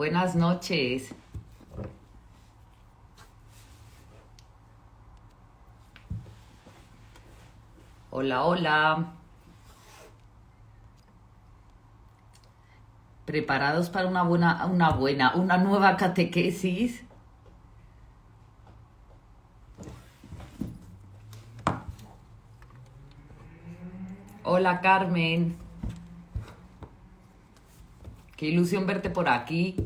Buenas noches. Hola, hola. ¿Preparados para una nueva catequesis? Hola, Carmen. Qué ilusión verte por aquí.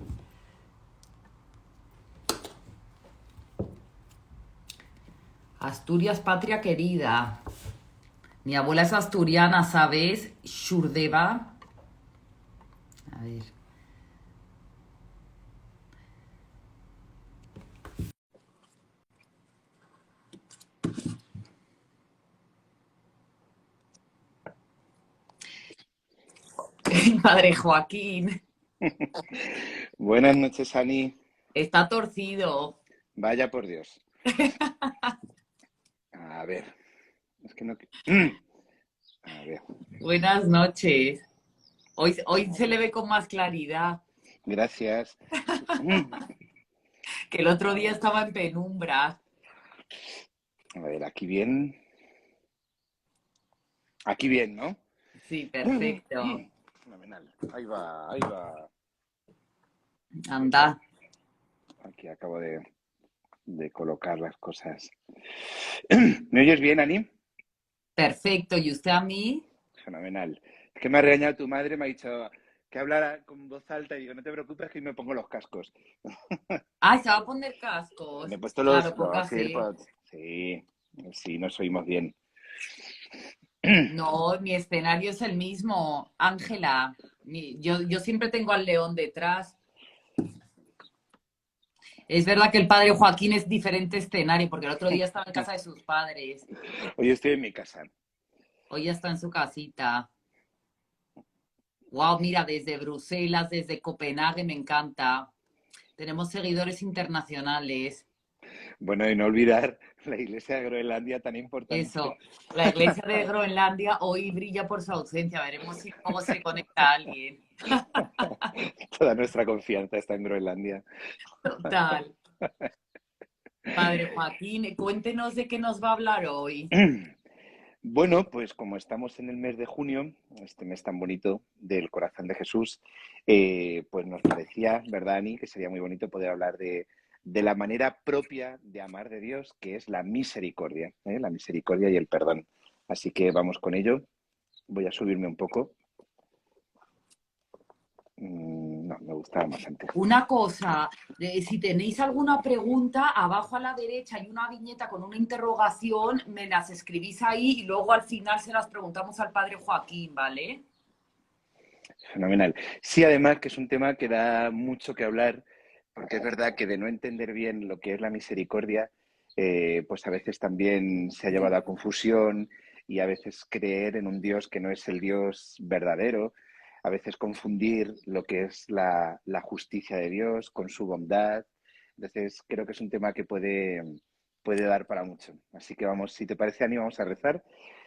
Asturias, patria querida. Mi abuela es asturiana, ¿sabes? Shurdeva. A ver. Padre Joaquín. Buenas noches, Ani. Está torcido. Vaya por Dios. A ver, es que no... A ver, Buenas noches. Hoy a se le ver. ve con más claridad Gracias. que el otro A día ver, estaba en penumbra. a ver, aquí bien. Aquí bien, ¿no? Sí, perfecto. Fenomenal. Ahí va, ahí va. Anda. Aquí acabo de colocar las cosas. ¿Me oyes bien, Ani? Perfecto. ¿Y usted a mí? Fenomenal. Es que me ha regañado tu madre, me ha dicho que hablara con voz alta y digo, no te preocupes que me pongo los cascos. Ah, se va a poner cascos. Me he puesto Claro, los pocas sí. AirPods. Sí, sí, nos oímos bien. No, mi escenario es el mismo. Ángela, yo siempre tengo al león detrás. Es verdad que el padre Joaquín es diferente escenario, porque el otro día estaba en casa de sus padres. Hoy estoy en mi casa. Hoy ya está en su casita. Wow, mira, desde Bruselas, desde Copenhague, me encanta. Tenemos seguidores internacionales. Bueno, y no olvidar la iglesia de Groenlandia tan importante. Eso, la iglesia de Groenlandia hoy brilla por su ausencia. Veremos si luego se conecta alguien. Toda nuestra confianza está en Groenlandia. Total. Padre Joaquín, cuéntenos de qué nos va a hablar hoy. Bueno, pues como estamos en el mes de junio, este mes tan bonito del corazón de Jesús, pues nos parecía, ¿verdad, Ani?, que sería muy bonito poder hablar de la manera propia de amar de Dios, que es la misericordia, ¿eh? La misericordia y el perdón. Así que vamos con ello. Voy a subirme un poco. No, me gustaba más antes. Una cosa, si tenéis alguna pregunta, abajo a la derecha hay una viñeta con una interrogación, me las escribís ahí y luego al final se las preguntamos al padre Joaquín, ¿vale? Fenomenal. Sí, además que es un tema que da mucho que hablar, porque es verdad que de no entender bien lo que es la misericordia, pues a veces también se ha llevado a confusión y a veces creer en un Dios que no es el Dios verdadero, a veces confundir lo que es la justicia de Dios con su bondad. Entonces creo que es un tema que puede dar para mucho. Así que vamos, si te parece, Ani, vamos a rezar.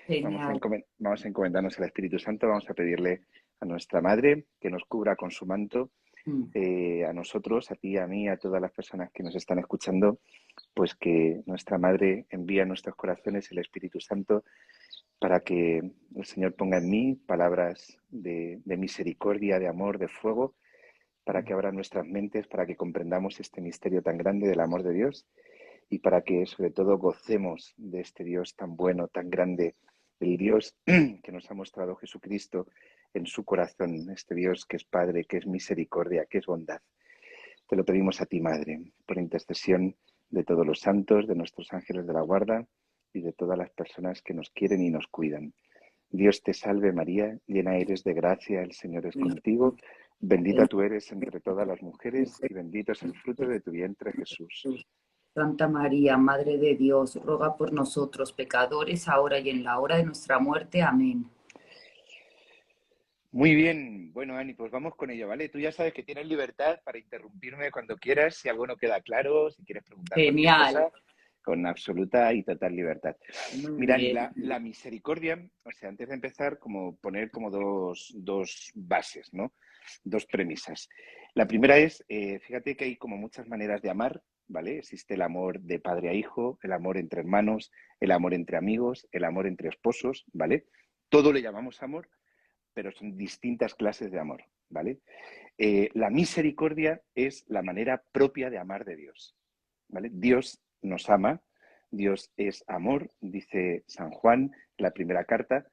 Genial. Vamos a encomendarnos al Espíritu Santo, vamos a pedirle a nuestra Madre que nos cubra con su manto, Mm. a nosotros, a ti, a mí, a todas las personas que nos están escuchando, pues que nuestra Madre envíe a nuestros corazones el Espíritu Santo para que el Señor ponga en mí palabras de misericordia, de amor, de fuego, para que abra nuestras mentes, para que comprendamos este misterio tan grande del amor de Dios y para que sobre todo gocemos de este Dios tan bueno, tan grande, el Dios que nos ha mostrado Jesucristo en su corazón, este Dios que es Padre, que es misericordia, que es bondad. Te lo pedimos a ti, Madre, por intercesión de todos los santos, de nuestros ángeles de la guarda y de todas las personas que nos quieren y nos cuidan. Dios te salve María, llena eres de gracia, el Señor es contigo, bendita tú eres entre todas las mujeres y bendito es el fruto de tu vientre Jesús. Santa María, Madre de Dios, ruega por nosotros pecadores, ahora y en la hora de nuestra muerte. Amén. Muy bien, bueno, Ani, pues vamos con ello, ¿vale? Tú ya sabes que tienes libertad para interrumpirme cuando quieras, si algo no queda claro, si quieres preguntar cualquier Genial. cosa, con absoluta y total libertad. Muy Mira, Ani, bien. la misericordia, o sea, antes de empezar, como poner como dos bases, ¿no? dos premisas. La primera es, fíjate que hay como muchas maneras de amar, ¿vale? Existe el amor de padre a hijo, el amor entre hermanos, el amor entre amigos, el amor entre esposos, ¿vale? Todo le llamamos amor, pero son distintas clases de amor, ¿vale? La misericordia es la manera propia de amar de Dios, ¿vale? Dios nos ama, Dios es amor, dice San Juan en la primera carta,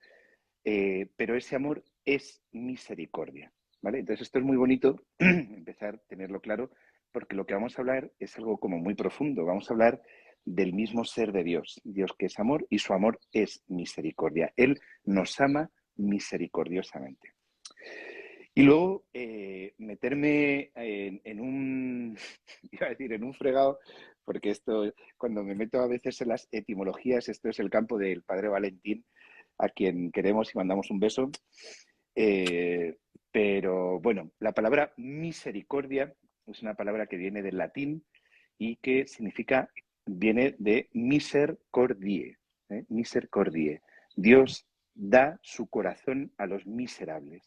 pero ese amor es misericordia, ¿vale? Entonces esto es muy bonito empezar a tenerlo claro, porque lo que vamos a hablar es algo como muy profundo. Vamos a hablar del mismo ser de Dios, Dios que es amor y su amor es misericordia. Él nos ama misericordiosamente. Y luego meterme en un, iba a decir, en un fregado, porque esto, cuando me meto a veces en las etimologías, esto es el campo del padre Valentín, a quien queremos y mandamos un beso. Eh, pero bueno, la palabra misericordia es una palabra que viene del latín y que significa, viene de miser cordie, misercordie. Dios da su corazón a los miserables.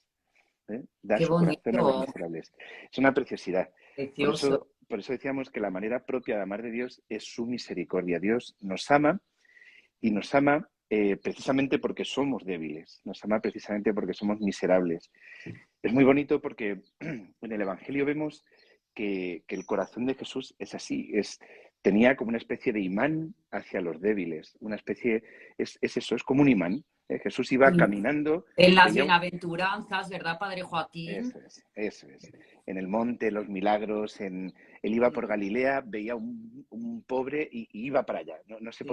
Da Qué su corazón a los bonito, miserables. Es una preciosidad. precioso. Por eso decíamos que la manera propia de amar de Dios es su misericordia. Dios nos ama y nos ama precisamente porque somos débiles, nos ama precisamente porque somos miserables. Es muy bonito porque en el Evangelio vemos que el corazón de Jesús es así, tenía como una especie de imán hacia los débiles, una especie, es eso, es como un imán. Jesús iba Sí. caminando, En las veía un, bienaventuranzas, ¿verdad, Padre Joaquín? eso es, eso es. En el monte, los milagros, él iba por Sí, Galilea, veía un pobre y iba para allá. No, sí.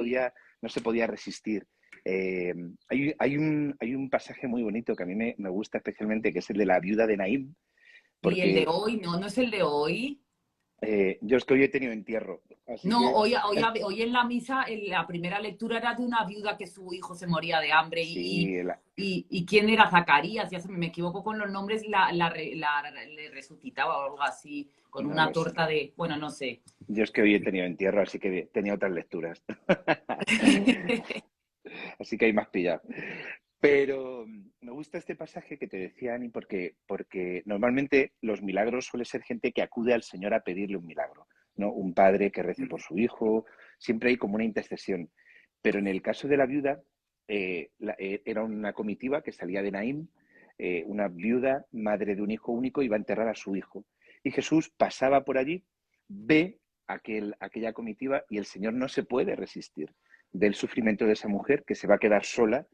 no se podía resistir. Hay un pasaje muy bonito que a mí me gusta especialmente, que es el de la viuda de Naín, Sí, el de porque hoy, no, no es el de hoy. yo es que hoy he tenido entierro, así No, que hoy en la misa, en la primera lectura era de una viuda que su hijo se moría de hambre sí, y ¿quién era? Zacarías, ya se me equivoco con los nombres, le resucitaba o algo así, con no una lo sé. torta de, bueno, no sé. Yo es que hoy he tenido entierro, así que tenía otras lecturas. Así que hay más pillado. Pero me gusta este pasaje que te decía Ani porque normalmente los milagros suele ser gente que acude al Señor a pedirle un milagro, ¿no? Un padre que rece por su hijo, siempre hay como una intercesión. Pero en el caso de la viuda, era una comitiva que salía de Naín, una viuda, madre de un hijo único, iba a enterrar a su hijo. Y Jesús pasaba por allí, ve aquella comitiva y el Señor no se puede resistir del sufrimiento de esa mujer que se va a quedar sola.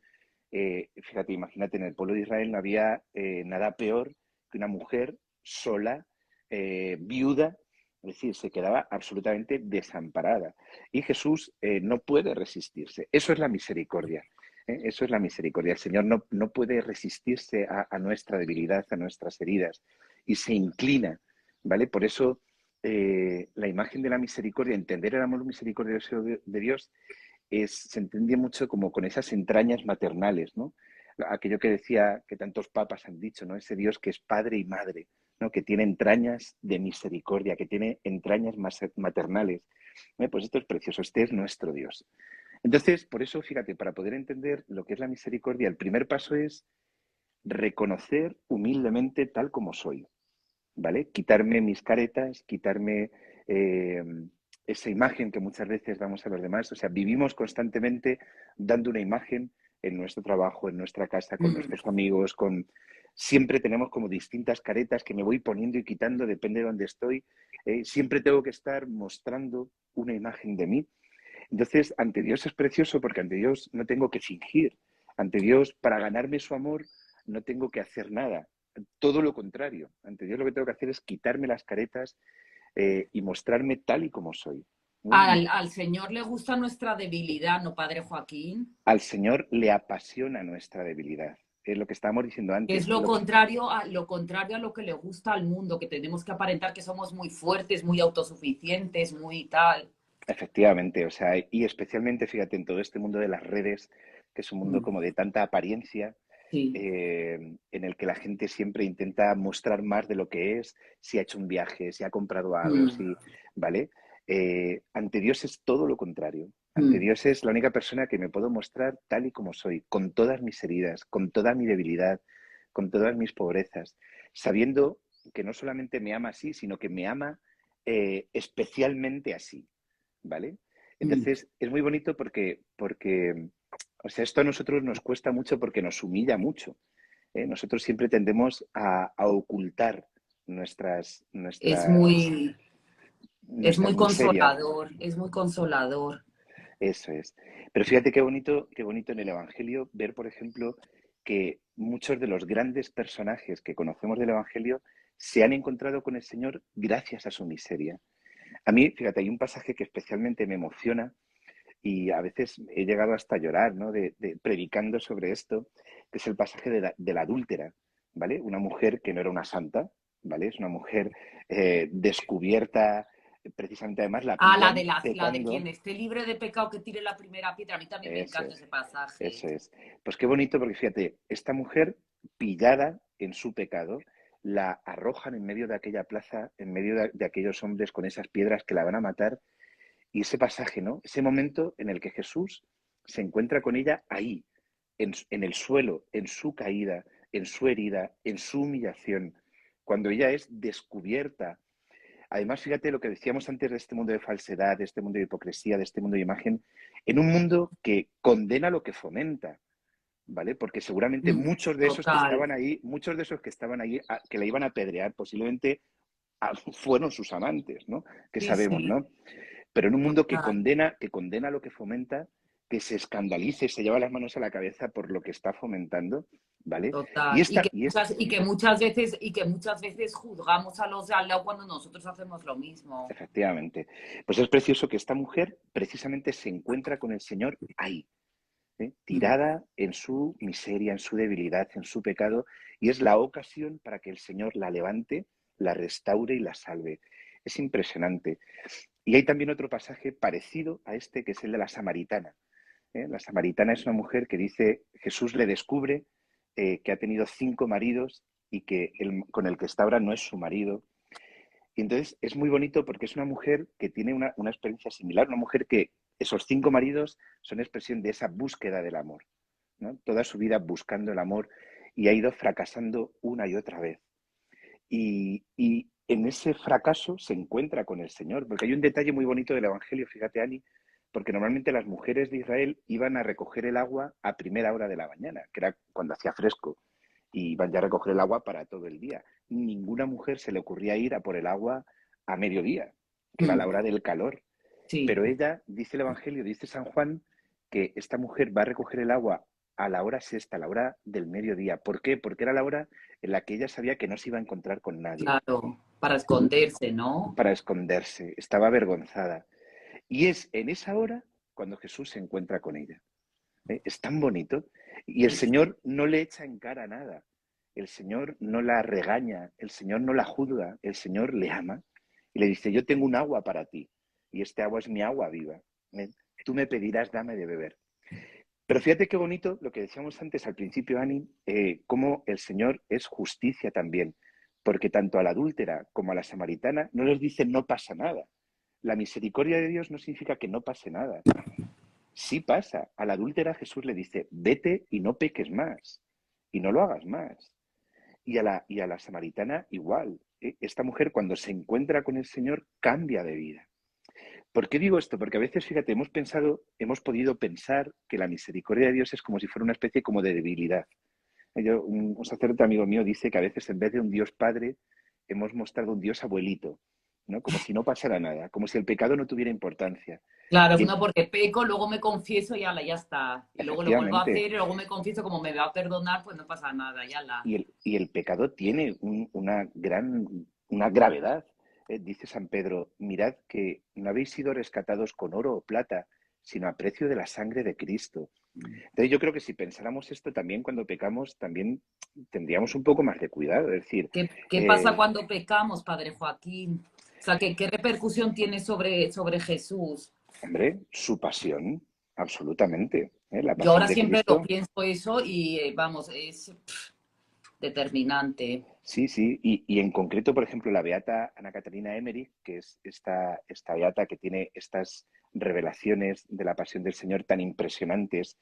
Fíjate, imagínate, en el pueblo de Israel no había nada peor que una mujer sola, viuda, es decir, se quedaba absolutamente desamparada. Y Jesús no puede resistirse. Eso es la misericordia. Eso es la misericordia. El Señor no puede resistirse a nuestra debilidad, a nuestras heridas, y se inclina, ¿vale? Por eso la imagen de la misericordia, entender el amor misericordioso de Dios, se entiende mucho como con esas entrañas maternales, ¿no? Aquello que decía, que tantos papas han dicho, ¿no? Ese Dios que es padre y madre, ¿no? Que tiene entrañas de misericordia, que tiene entrañas maternales. Pues esto es precioso, este es nuestro Dios. Entonces, por eso, fíjate, para poder entender lo que es la misericordia, el primer paso es reconocer humildemente tal como soy, ¿vale? Quitarme mis caretas, quitarme eh, esa imagen que muchas veces damos a los demás. O sea, vivimos constantemente dando una imagen en nuestro trabajo, en nuestra casa, con nuestros amigos, Siempre tenemos como distintas caretas que me voy poniendo y quitando, depende de dónde estoy. Siempre tengo que estar mostrando una imagen de mí. Entonces, ante Dios es precioso porque ante Dios no tengo que fingir. Ante Dios, para ganarme su amor, no tengo que hacer nada. Todo lo contrario. Ante Dios lo que tengo que hacer es quitarme las caretas y mostrarme tal y como soy. Al Señor le gusta nuestra debilidad, ¿no, Padre Joaquín? Al Señor le apasiona nuestra debilidad. Es lo que estábamos diciendo Que es antes. lo contrario a lo que le gusta al mundo, que tenemos que aparentar que somos muy fuertes, muy autosuficientes, muy tal. Efectivamente, o sea, y especialmente, fíjate, en todo este mundo de las redes, que es un mundo Mm, como de tanta apariencia, sí. en el que la gente siempre intenta mostrar más de lo que es, si ha hecho un viaje, si ha comprado algo, Mm, si, ¿vale? Ante Dios es todo lo contrario. Ante mm, Dios es la única persona que me puedo mostrar tal y como soy, con todas mis heridas, con toda mi debilidad, con todas mis pobrezas. sabiendo que no solamente me ama así, sino que me ama especialmente así, ¿vale? Mm. Entonces, es muy bonito porque, o sea, esto a nosotros nos cuesta mucho porque nos humilla mucho. Nosotros siempre tendemos a ocultar nuestras, Es nuestras, muy, es nuestras muy miserias. consolador, es muy consolador. Eso es. Pero fíjate qué bonito en el Evangelio ver, por ejemplo, que muchos de los grandes personajes que conocemos del Evangelio se han encontrado con el Señor gracias a su miseria. A mí, fíjate, hay un pasaje que especialmente me emociona y a veces he llegado hasta a llorar, ¿no? Predicando sobre esto, que es el pasaje de la adúltera, ¿vale? Una mujer que no era una santa, ¿vale? Es una mujer descubierta, precisamente además la Ah, pillan la de quien pecando. esté libre de pecado que tire la primera piedra. A mí también me Eso encanta es, ese pasaje. eso es. Pues qué bonito, porque fíjate, esta mujer pillada en su pecado, la arrojan en medio de aquella plaza, en medio de aquellos hombres con esas piedras que la van a matar. Y ese pasaje, ¿no? Ese momento en el que Jesús se encuentra con ella ahí, en el suelo, en su caída, en su herida, en su humillación, cuando ella es descubierta. Además, fíjate lo que decíamos antes de este mundo de falsedad, de este mundo de hipocresía, de este mundo de imagen, en un mundo que condena lo que fomenta, ¿vale? Porque seguramente Mm, muchos de esos que total. estaban ahí, muchos de esos que estaban ahí, que la iban a apedrear, posiblemente fueron sus amantes, ¿no? Que Sí, sabemos, sí, ¿no? Pero en un mundo total. que condena lo que fomenta, que se escandalice, se lleva las manos a la cabeza por lo que está fomentando, ¿vale? Y Total. esta, y es, Y que muchas veces juzgamos a los de al lado cuando nosotros hacemos lo mismo. efectivamente, pues es precioso que esta mujer precisamente se encuentra con el Señor ahí, Mm, tirada en su miseria, en su debilidad, en su pecado, y es la ocasión para que el Señor la levante, la restaure y la salve. Es impresionante. Y hay también otro pasaje parecido a este, que es el de la samaritana. La samaritana es una mujer que dice, Jesús le descubre que ha tenido 5 maridos y que con el que está ahora no es su marido. Y entonces es muy bonito porque es una mujer que tiene una experiencia similar, una mujer que esos 5 maridos son expresión de esa búsqueda del amor, ¿no? Toda su vida buscando el amor y ha ido fracasando una y otra vez. Y en ese fracaso se encuentra con el Señor, porque hay un detalle muy bonito del Evangelio, fíjate, Ani, porque normalmente las mujeres de Israel iban a recoger el agua a primera hora de la mañana, que era cuando hacía fresco, y iban ya a recoger el agua para todo el día. Ninguna mujer se le ocurría ir a por el agua a mediodía, que era la mm, hora del calor. sí, Pero ella, dice el Evangelio, dice San Juan, que esta mujer va a recoger el agua a la hora sexta, a la hora del mediodía. ¿Por qué? Porque era la hora en la que ella sabía que no se iba a encontrar con nadie, claro. Para esconderse, ¿no? para esconderse, estaba avergonzada. Y es en esa hora cuando Jesús se encuentra con ella. Es tan bonito. Y el Sí, sí. Señor no le echa en cara nada. El Señor no la regaña, el Señor no la juzga, el Señor le ama y le dice, yo tengo un agua para ti y este agua es mi agua viva. ¿Eh? Tú me pedirás, dame de beber. Pero fíjate qué bonito lo que decíamos antes al principio, Ani, cómo el Señor es justicia también, porque tanto a la adúltera como a la samaritana no les dice no pasa nada. La misericordia de Dios no significa que no pase nada. Sí pasa. A la adúltera Jesús le dice, vete y no peques más, y no lo hagas más. Y a la samaritana igual. Esta mujer cuando se encuentra con el Señor cambia de vida. ¿Por qué digo esto? Porque a veces, fíjate, hemos podido pensar que la misericordia de Dios es como si fuera una especie como de debilidad. Un sacerdote amigo mío dice que a veces en vez de un Dios padre, hemos mostrado un Dios abuelito, ¿no? Como si no pasara nada, como si el pecado no tuviera importancia. Claro, Y no porque peco, luego me confieso y ala, ya está. Y luego lo vuelvo a efectivamente, hacer y luego me confieso, como me va a perdonar, pues no pasa nada, ya la. y el pecado tiene una gravedad. Dice San Pedro, mirad que no habéis sido rescatados con oro o plata, sino a precio de la sangre de Cristo. Entonces yo creo que si pensáramos esto también cuando pecamos, también tendríamos un poco más de cuidado. Es decir, ¿Qué pasa eh, cuando pecamos, Padre Joaquín? O sea, ¿qué repercusión tiene sobre Jesús? hombre, su pasión, absolutamente. La Yo pasión ahora de siempre lo Cristo. pienso eso y vamos, es determinante. Sí, sí, y en concreto, por ejemplo, la beata Ana Catalina Emmerich, que es esta beata que tiene estas revelaciones de la pasión del Señor tan impresionantes,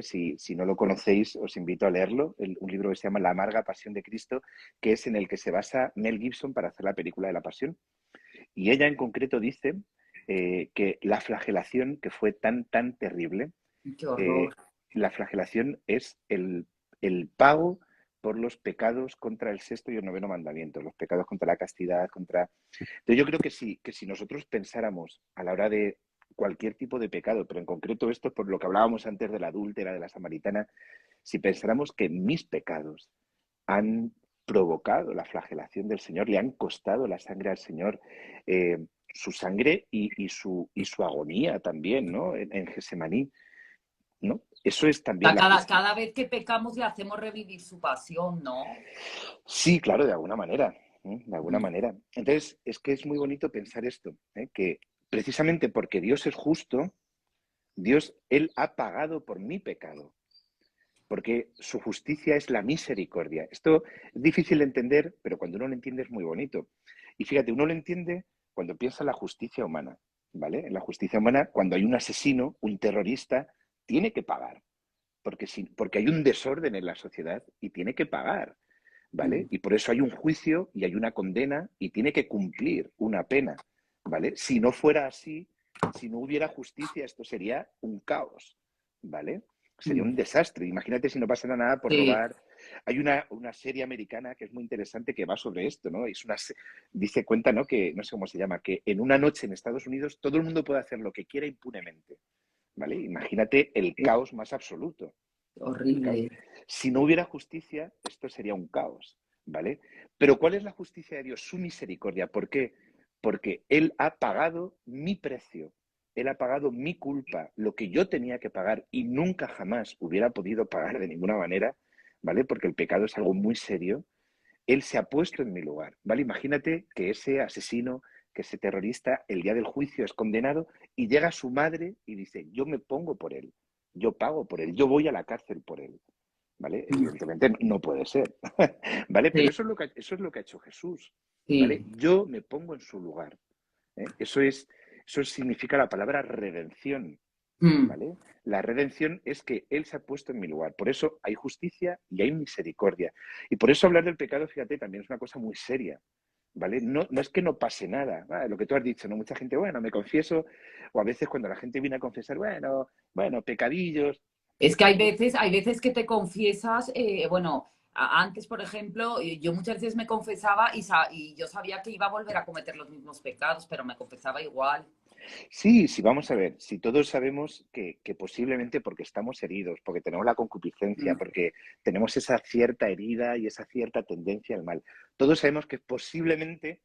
Si no lo conocéis, os invito a leerlo, un libro que se llama La amarga pasión de Cristo, que es en el que se basa Mel Gibson para hacer la película de la pasión. Y ella en concreto dice que la flagelación, que fue tan, tan terrible, Qué horror. la flagelación es el pago por los pecados contra el sexto y el noveno mandamiento, los pecados contra la castidad, contra... Entonces yo creo que si nosotros pensáramos a la hora de cualquier tipo de pecado, pero en concreto esto por lo que hablábamos antes de la adúltera, de la samaritana, si pensáramos que mis pecados han provocado la flagelación del Señor, le han costado la sangre al Señor, su sangre y su agonía también, ¿no? En Gesemaní, ¿no? Eso es también la justicia. Cada vez que pecamos le hacemos revivir su pasión, ¿no? Sí, claro, de alguna manera, ¿eh? De alguna manera. Entonces, es que es muy bonito pensar esto, ¿eh? Que precisamente porque Dios es justo, Él ha pagado por mi pecado, porque su justicia es la misericordia. Esto es difícil de entender, pero cuando uno lo entiende es muy bonito. Y fíjate, uno lo entiende cuando piensa en la justicia humana, ¿vale? En la justicia humana, cuando hay un asesino, un terrorista, tiene que pagar, porque hay un desorden en la sociedad y tiene que pagar, ¿vale? Y por eso hay un juicio y hay una condena y tiene que cumplir una pena, ¿vale? Si no fuera así, si no hubiera justicia, esto sería un caos, ¿vale? Sería un desastre. Imagínate si no pasara nada por Sí. robar. Hay una serie americana que es muy interesante que va sobre esto, ¿no? Dice, cuenta, ¿no? Que, no sé cómo se llama, que en una noche en Estados Unidos todo el mundo puede hacer lo que quiera impunemente, ¿vale? Imagínate el caos más absoluto. El caos. Horrible. Si no hubiera justicia, esto sería un caos, ¿vale? Pero ¿cuál es la justicia de Dios? Su misericordia. ¿Por qué? Porque Él ha pagado mi precio, Él ha pagado mi culpa, lo que yo tenía que pagar y nunca jamás hubiera podido pagar de ninguna manera, ¿vale? Porque el pecado es algo muy serio. Él se ha puesto en mi lugar, ¿vale? Imagínate que ese asesino, que ese terrorista, el día del juicio es condenado y llega su madre y dice, yo me pongo por él, yo pago por él, yo voy a la cárcel por él, ¿vale? Evidentemente no puede ser, ¿vale? Pero Sí, eso es lo que ha hecho Jesús, ¿vale? sí. Yo me pongo en su lugar, ¿eh? Eso significa la palabra redención, Mm. ¿vale? La redención es que Él se ha puesto en mi lugar. Por eso hay justicia y hay misericordia. Y por eso hablar del pecado, fíjate, también es una cosa muy seria, ¿vale? No, no es que no pase nada, ¿vale? Lo que tú has dicho, ¿no? Mucha gente, bueno, me confieso, o a veces cuando la gente viene a confesar, bueno, pecadillos. Es que Oye, hay veces que te confiesas, bueno, antes, por ejemplo, yo muchas veces me confesaba y yo sabía que iba a volver a cometer los mismos pecados, pero me confesaba igual. sí, sí, vamos a ver, si todos sabemos que posiblemente porque estamos heridos, porque tenemos la concupiscencia, Mm. porque tenemos esa cierta herida y esa cierta tendencia al mal, todos sabemos que posiblemente,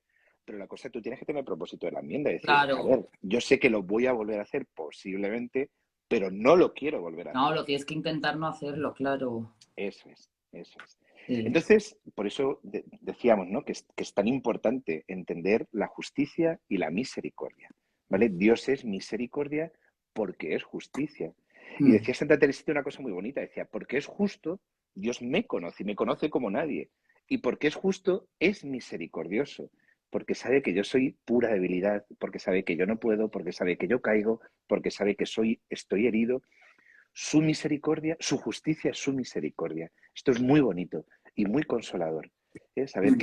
pero la cosa, tú tienes que tener propósito de la enmienda, es decir, a Claro, ver, yo sé que lo voy a volver a hacer posiblemente, pero no lo quiero volver a no, hacer. lo tienes que intentar no hacerlo, claro. Eso es, eso es. Sí. Entonces, por eso decíamos, ¿no? Que es tan importante entender la justicia y la misericordia, ¿vale? Dios es misericordia porque es justicia. Y Mm. decía Santa Teresita una cosa muy bonita, decía, porque es justo, Dios me conoce y me conoce como nadie. Y porque es justo, es misericordioso, porque sabe que yo soy pura debilidad, porque sabe que yo no puedo, porque sabe que yo caigo, porque sabe que estoy herido, su misericordia, su justicia es su misericordia. Esto es muy bonito y muy consolador. Saber Mm.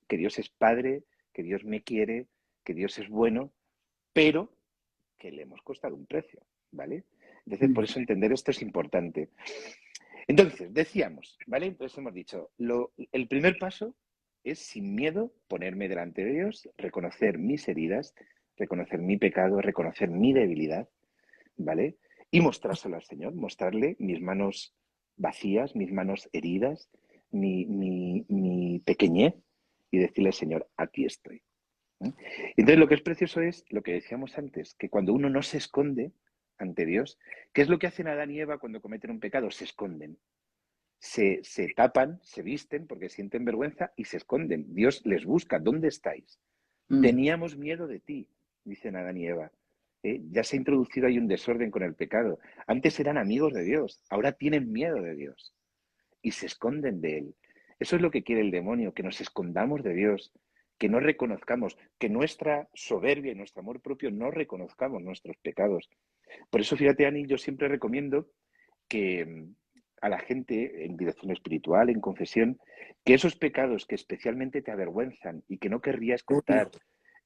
Que Dios es Padre, que Dios me quiere, que Dios es bueno, pero que le hemos costado un precio, ¿vale? Entonces, por Mm. eso entender esto es importante. Entonces, decíamos, ¿vale? Entonces hemos dicho, el primer paso es sin miedo ponerme delante de Dios, reconocer mis heridas, reconocer mi pecado, reconocer mi debilidad, ¿vale? Y mostrárselo al Señor, mostrarle mis manos vacías, mis manos heridas, mi pequeñez y decirle, Señor, aquí estoy. ¿Eh? Entonces, lo que es precioso es lo que decíamos antes, que cuando uno no se esconde ante Dios, ¿qué es lo que hacen Adán y Eva cuando cometen un pecado? Se esconden, se tapan, se visten porque sienten vergüenza y se esconden. Dios les busca, ¿dónde estáis? Mm. Teníamos miedo de ti, dicen Adán y Eva. Ya se ha introducido ahí un desorden con el pecado. Antes eran amigos de Dios, ahora tienen miedo de Dios y se esconden de Él. Eso es lo que quiere el demonio, que nos escondamos de Dios, que no reconozcamos, que nuestra soberbia y nuestro amor propio no reconozcamos nuestros pecados. Por eso, fíjate, Ani, yo siempre recomiendo que a la gente en dirección espiritual, en confesión, que esos pecados que especialmente te avergüenzan y que no querrías Uy. contar,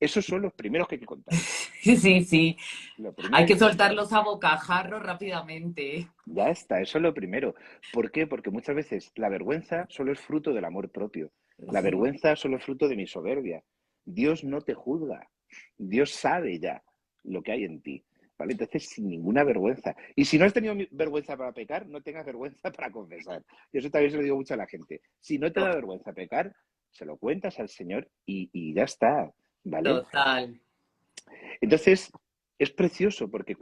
esos son los primeros que hay que contar. Sí, sí. Lo primero Hay que hay que que contar. soltarlos a bocajarro rápidamente. Ya está, eso es lo primero. ¿Por qué? Porque muchas veces la vergüenza solo es fruto del amor propio. La Sí. vergüenza solo es fruto de mi soberbia. Dios no te juzga. Dios sabe ya lo que hay en ti. ¿Vale? Entonces, sin ninguna vergüenza. Y si no has tenido vergüenza para pecar, no tengas vergüenza para confesar. Y eso también se lo digo mucho a la gente. Si no te da vergüenza pecar, se lo cuentas al Señor y ya está. ¿Vale? Total. Entonces, es precioso porque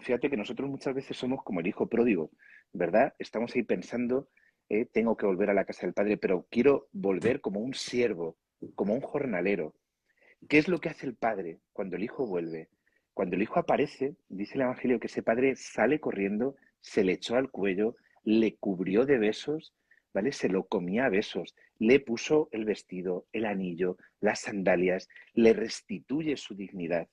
fíjate que nosotros muchas veces somos como el hijo pródigo, ¿verdad? Estamos ahí pensando, tengo que volver a la casa del Padre, pero quiero volver como un siervo, como un jornalero. ¿Qué es lo que hace el Padre cuando el hijo vuelve? Cuando el hijo aparece, dice el Evangelio que ese padre sale corriendo, se le echó al cuello, le cubrió de besos, ¿vale? Se lo comía a besos, le puso el vestido, el anillo, las sandalias, le restituye su dignidad.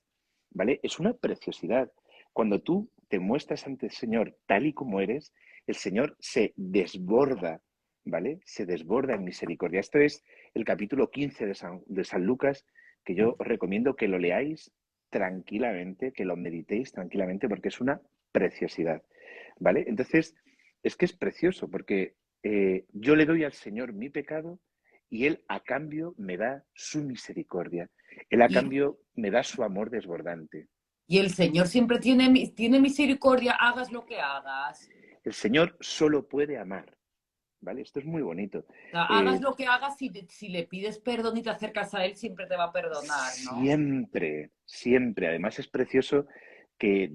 ¿Vale? Es una preciosidad. Cuando tú te muestras ante el Señor tal y como eres, el Señor se desborda, ¿vale? Se desborda en misericordia. Esto es el capítulo 15 de San Lucas, que yo os recomiendo que lo leáis tranquilamente, que lo meditéis tranquilamente, porque es una preciosidad, ¿vale? Entonces, es que es precioso, porque yo le doy al Señor mi pecado y Él a cambio me da su misericordia. Él a Y, cambio me da su amor desbordante. y el Señor siempre tiene misericordia, hagas lo que hagas. El Señor solo puede amar, ¿vale? Esto es muy bonito. O sea, hagas Eh, lo que hagas, si le pides perdón y te acercas a Él, siempre te va a perdonar, ¿no? siempre, siempre. Además es precioso que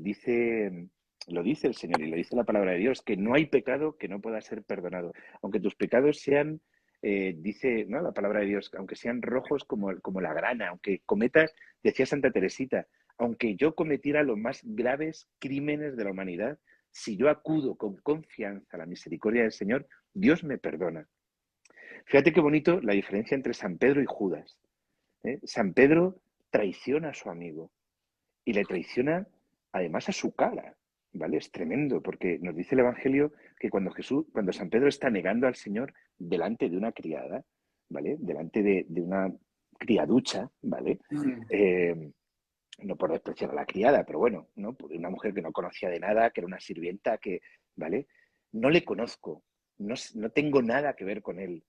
lo dice el Señor y lo dice la palabra de Dios, que no hay pecado que no pueda ser perdonado. Aunque tus pecados sean, dice, ¿no? La palabra de Dios, aunque sean rojos como la grana, aunque cometas, decía Santa Teresita, aunque yo cometiera los más graves crímenes de la humanidad, si yo acudo con confianza a la misericordia del Señor, Dios me perdona. Fíjate qué bonito la diferencia entre San Pedro y Judas. ¿Eh? San Pedro traiciona a su amigo y le traiciona además a su cara, ¿vale? Es tremendo porque nos dice el Evangelio que cuando San Pedro está negando al Señor delante de una criada, ¿vale? Delante de una criaducha, ¿vale? Mm. Eh, no por despreciar a la criada, pero bueno, ¿no? Una mujer que no conocía de nada, que era una sirvienta, ¿vale? No le conozco, no tengo nada que ver con él.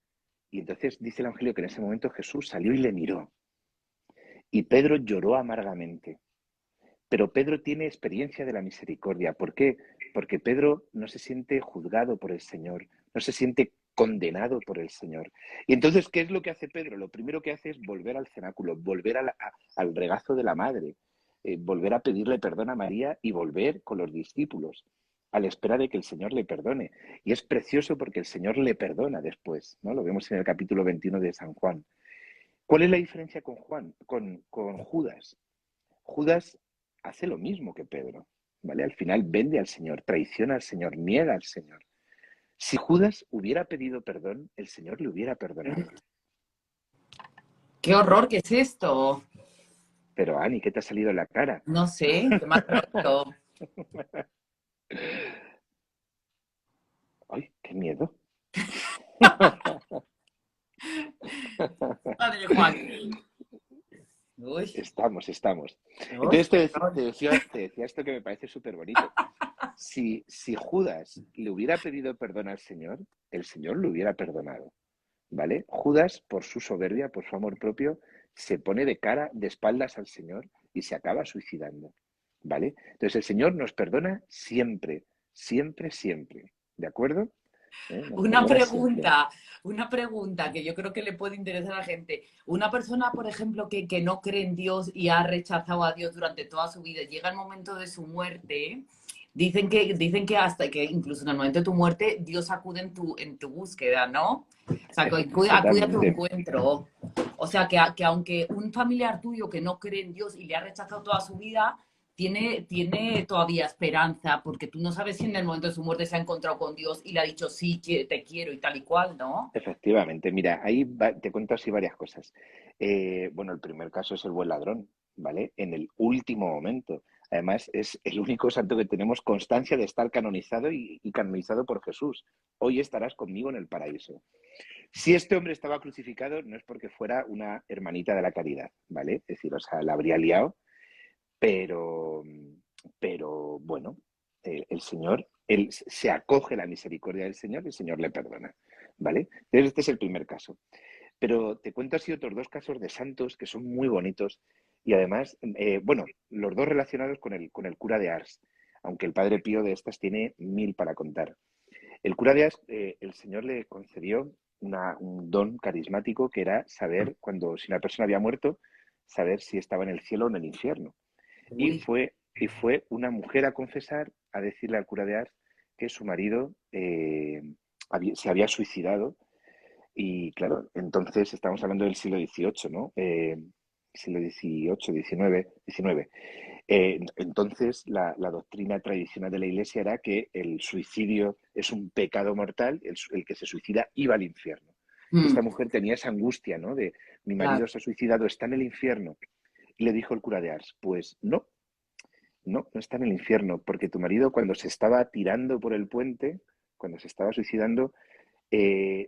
Y entonces dice el Evangelio que en ese momento Jesús salió y le miró. Y Pedro lloró amargamente. Pero Pedro tiene experiencia de la misericordia. ¿Por qué? Porque Pedro no se siente juzgado por el Señor, no se siente condenado por el Señor. Y entonces, ¿qué es lo que hace Pedro? Lo primero que hace es volver al cenáculo, volver al regazo de la madre, volver a pedirle perdón a María y volver con los discípulos a la espera de que el Señor le perdone. Y es precioso porque el Señor le perdona después, ¿no? Lo vemos en el capítulo 21 de San Juan. ¿Cuál es la diferencia con con Judas? Judas hace lo mismo que Pedro, ¿vale? Al final vende al Señor, traiciona al Señor, niega al Señor. Si Judas hubiera pedido perdón, el Señor le hubiera perdonado. ¡Qué horror! ¿Qué es esto? Pero Ani, ¿qué te ha salido en la cara? No sé, ¿qué más muerto? ¡Ay, qué miedo! Padre Joaquín. Uy, Estamos. uy, Entonces perdón. te decía esto que me parece súper bonito. Si Judas le hubiera pedido perdón al Señor, el Señor le hubiera perdonado. ¿Vale? Judas, por su soberbia, por su amor propio, se pone de cara, de espaldas al Señor y se acaba suicidando. ¿Vale? Entonces el Señor nos perdona siempre, siempre, siempre. ¿De acuerdo? Nos Una perdona siempre. pregunta, una pregunta que yo creo que le puede interesar a la gente. Una persona, por ejemplo, que no cree en Dios y ha rechazado a Dios durante toda su vida, llega el momento de su muerte, dicen que hasta que incluso en el momento de tu muerte, Dios acude en tu búsqueda, ¿no? O sea, que acude a tu Totalmente. encuentro. O sea, que aunque un familiar tuyo que no cree en Dios y le ha rechazado toda su vida, tiene todavía esperanza, porque tú no sabes si en el momento de su muerte se ha encontrado con Dios y le ha dicho, sí, te quiero y tal y cual, ¿no? Efectivamente. Mira, te cuento así varias cosas. Bueno, el primer caso es el buen ladrón, ¿vale? En el último momento. Además, es el único santo que tenemos constancia de estar canonizado y canonizado por Jesús. Hoy estarás conmigo en el paraíso. Si este hombre estaba crucificado, no es porque fuera una hermanita de la caridad, ¿vale? Es decir, o sea, la habría liado, pero, pero bueno, el Señor, él se acoge a la misericordia del Señor y el Señor le perdona, ¿vale? Entonces, este es el primer caso. Pero te cuento así otros dos casos de santos que son muy bonitos y además, bueno, los dos relacionados con el cura de Ars, aunque el padre Pío de estas tiene mil para contar. El cura de Ars, el Señor le concedió un don carismático que era saber cuando, si una persona había muerto, saber si estaba en el cielo o en el infierno. Uy, Y fue una mujer a confesar, a decirle al cura de Ars que su marido se había suicidado y claro, entonces estamos hablando del siglo XVIII, ¿no? Siglo XVIII, XIX. Entonces la doctrina tradicional de la Iglesia era que el suicidio es un pecado mortal, el que se suicida iba al infierno. Y esta mm, mujer tenía esa angustia, ¿no? De mi claro. marido se ha suicidado, está en el infierno. Y le dijo el cura de Ars, pues no, no está en el infierno, porque tu marido cuando se estaba tirando por el puente, cuando se estaba suicidando,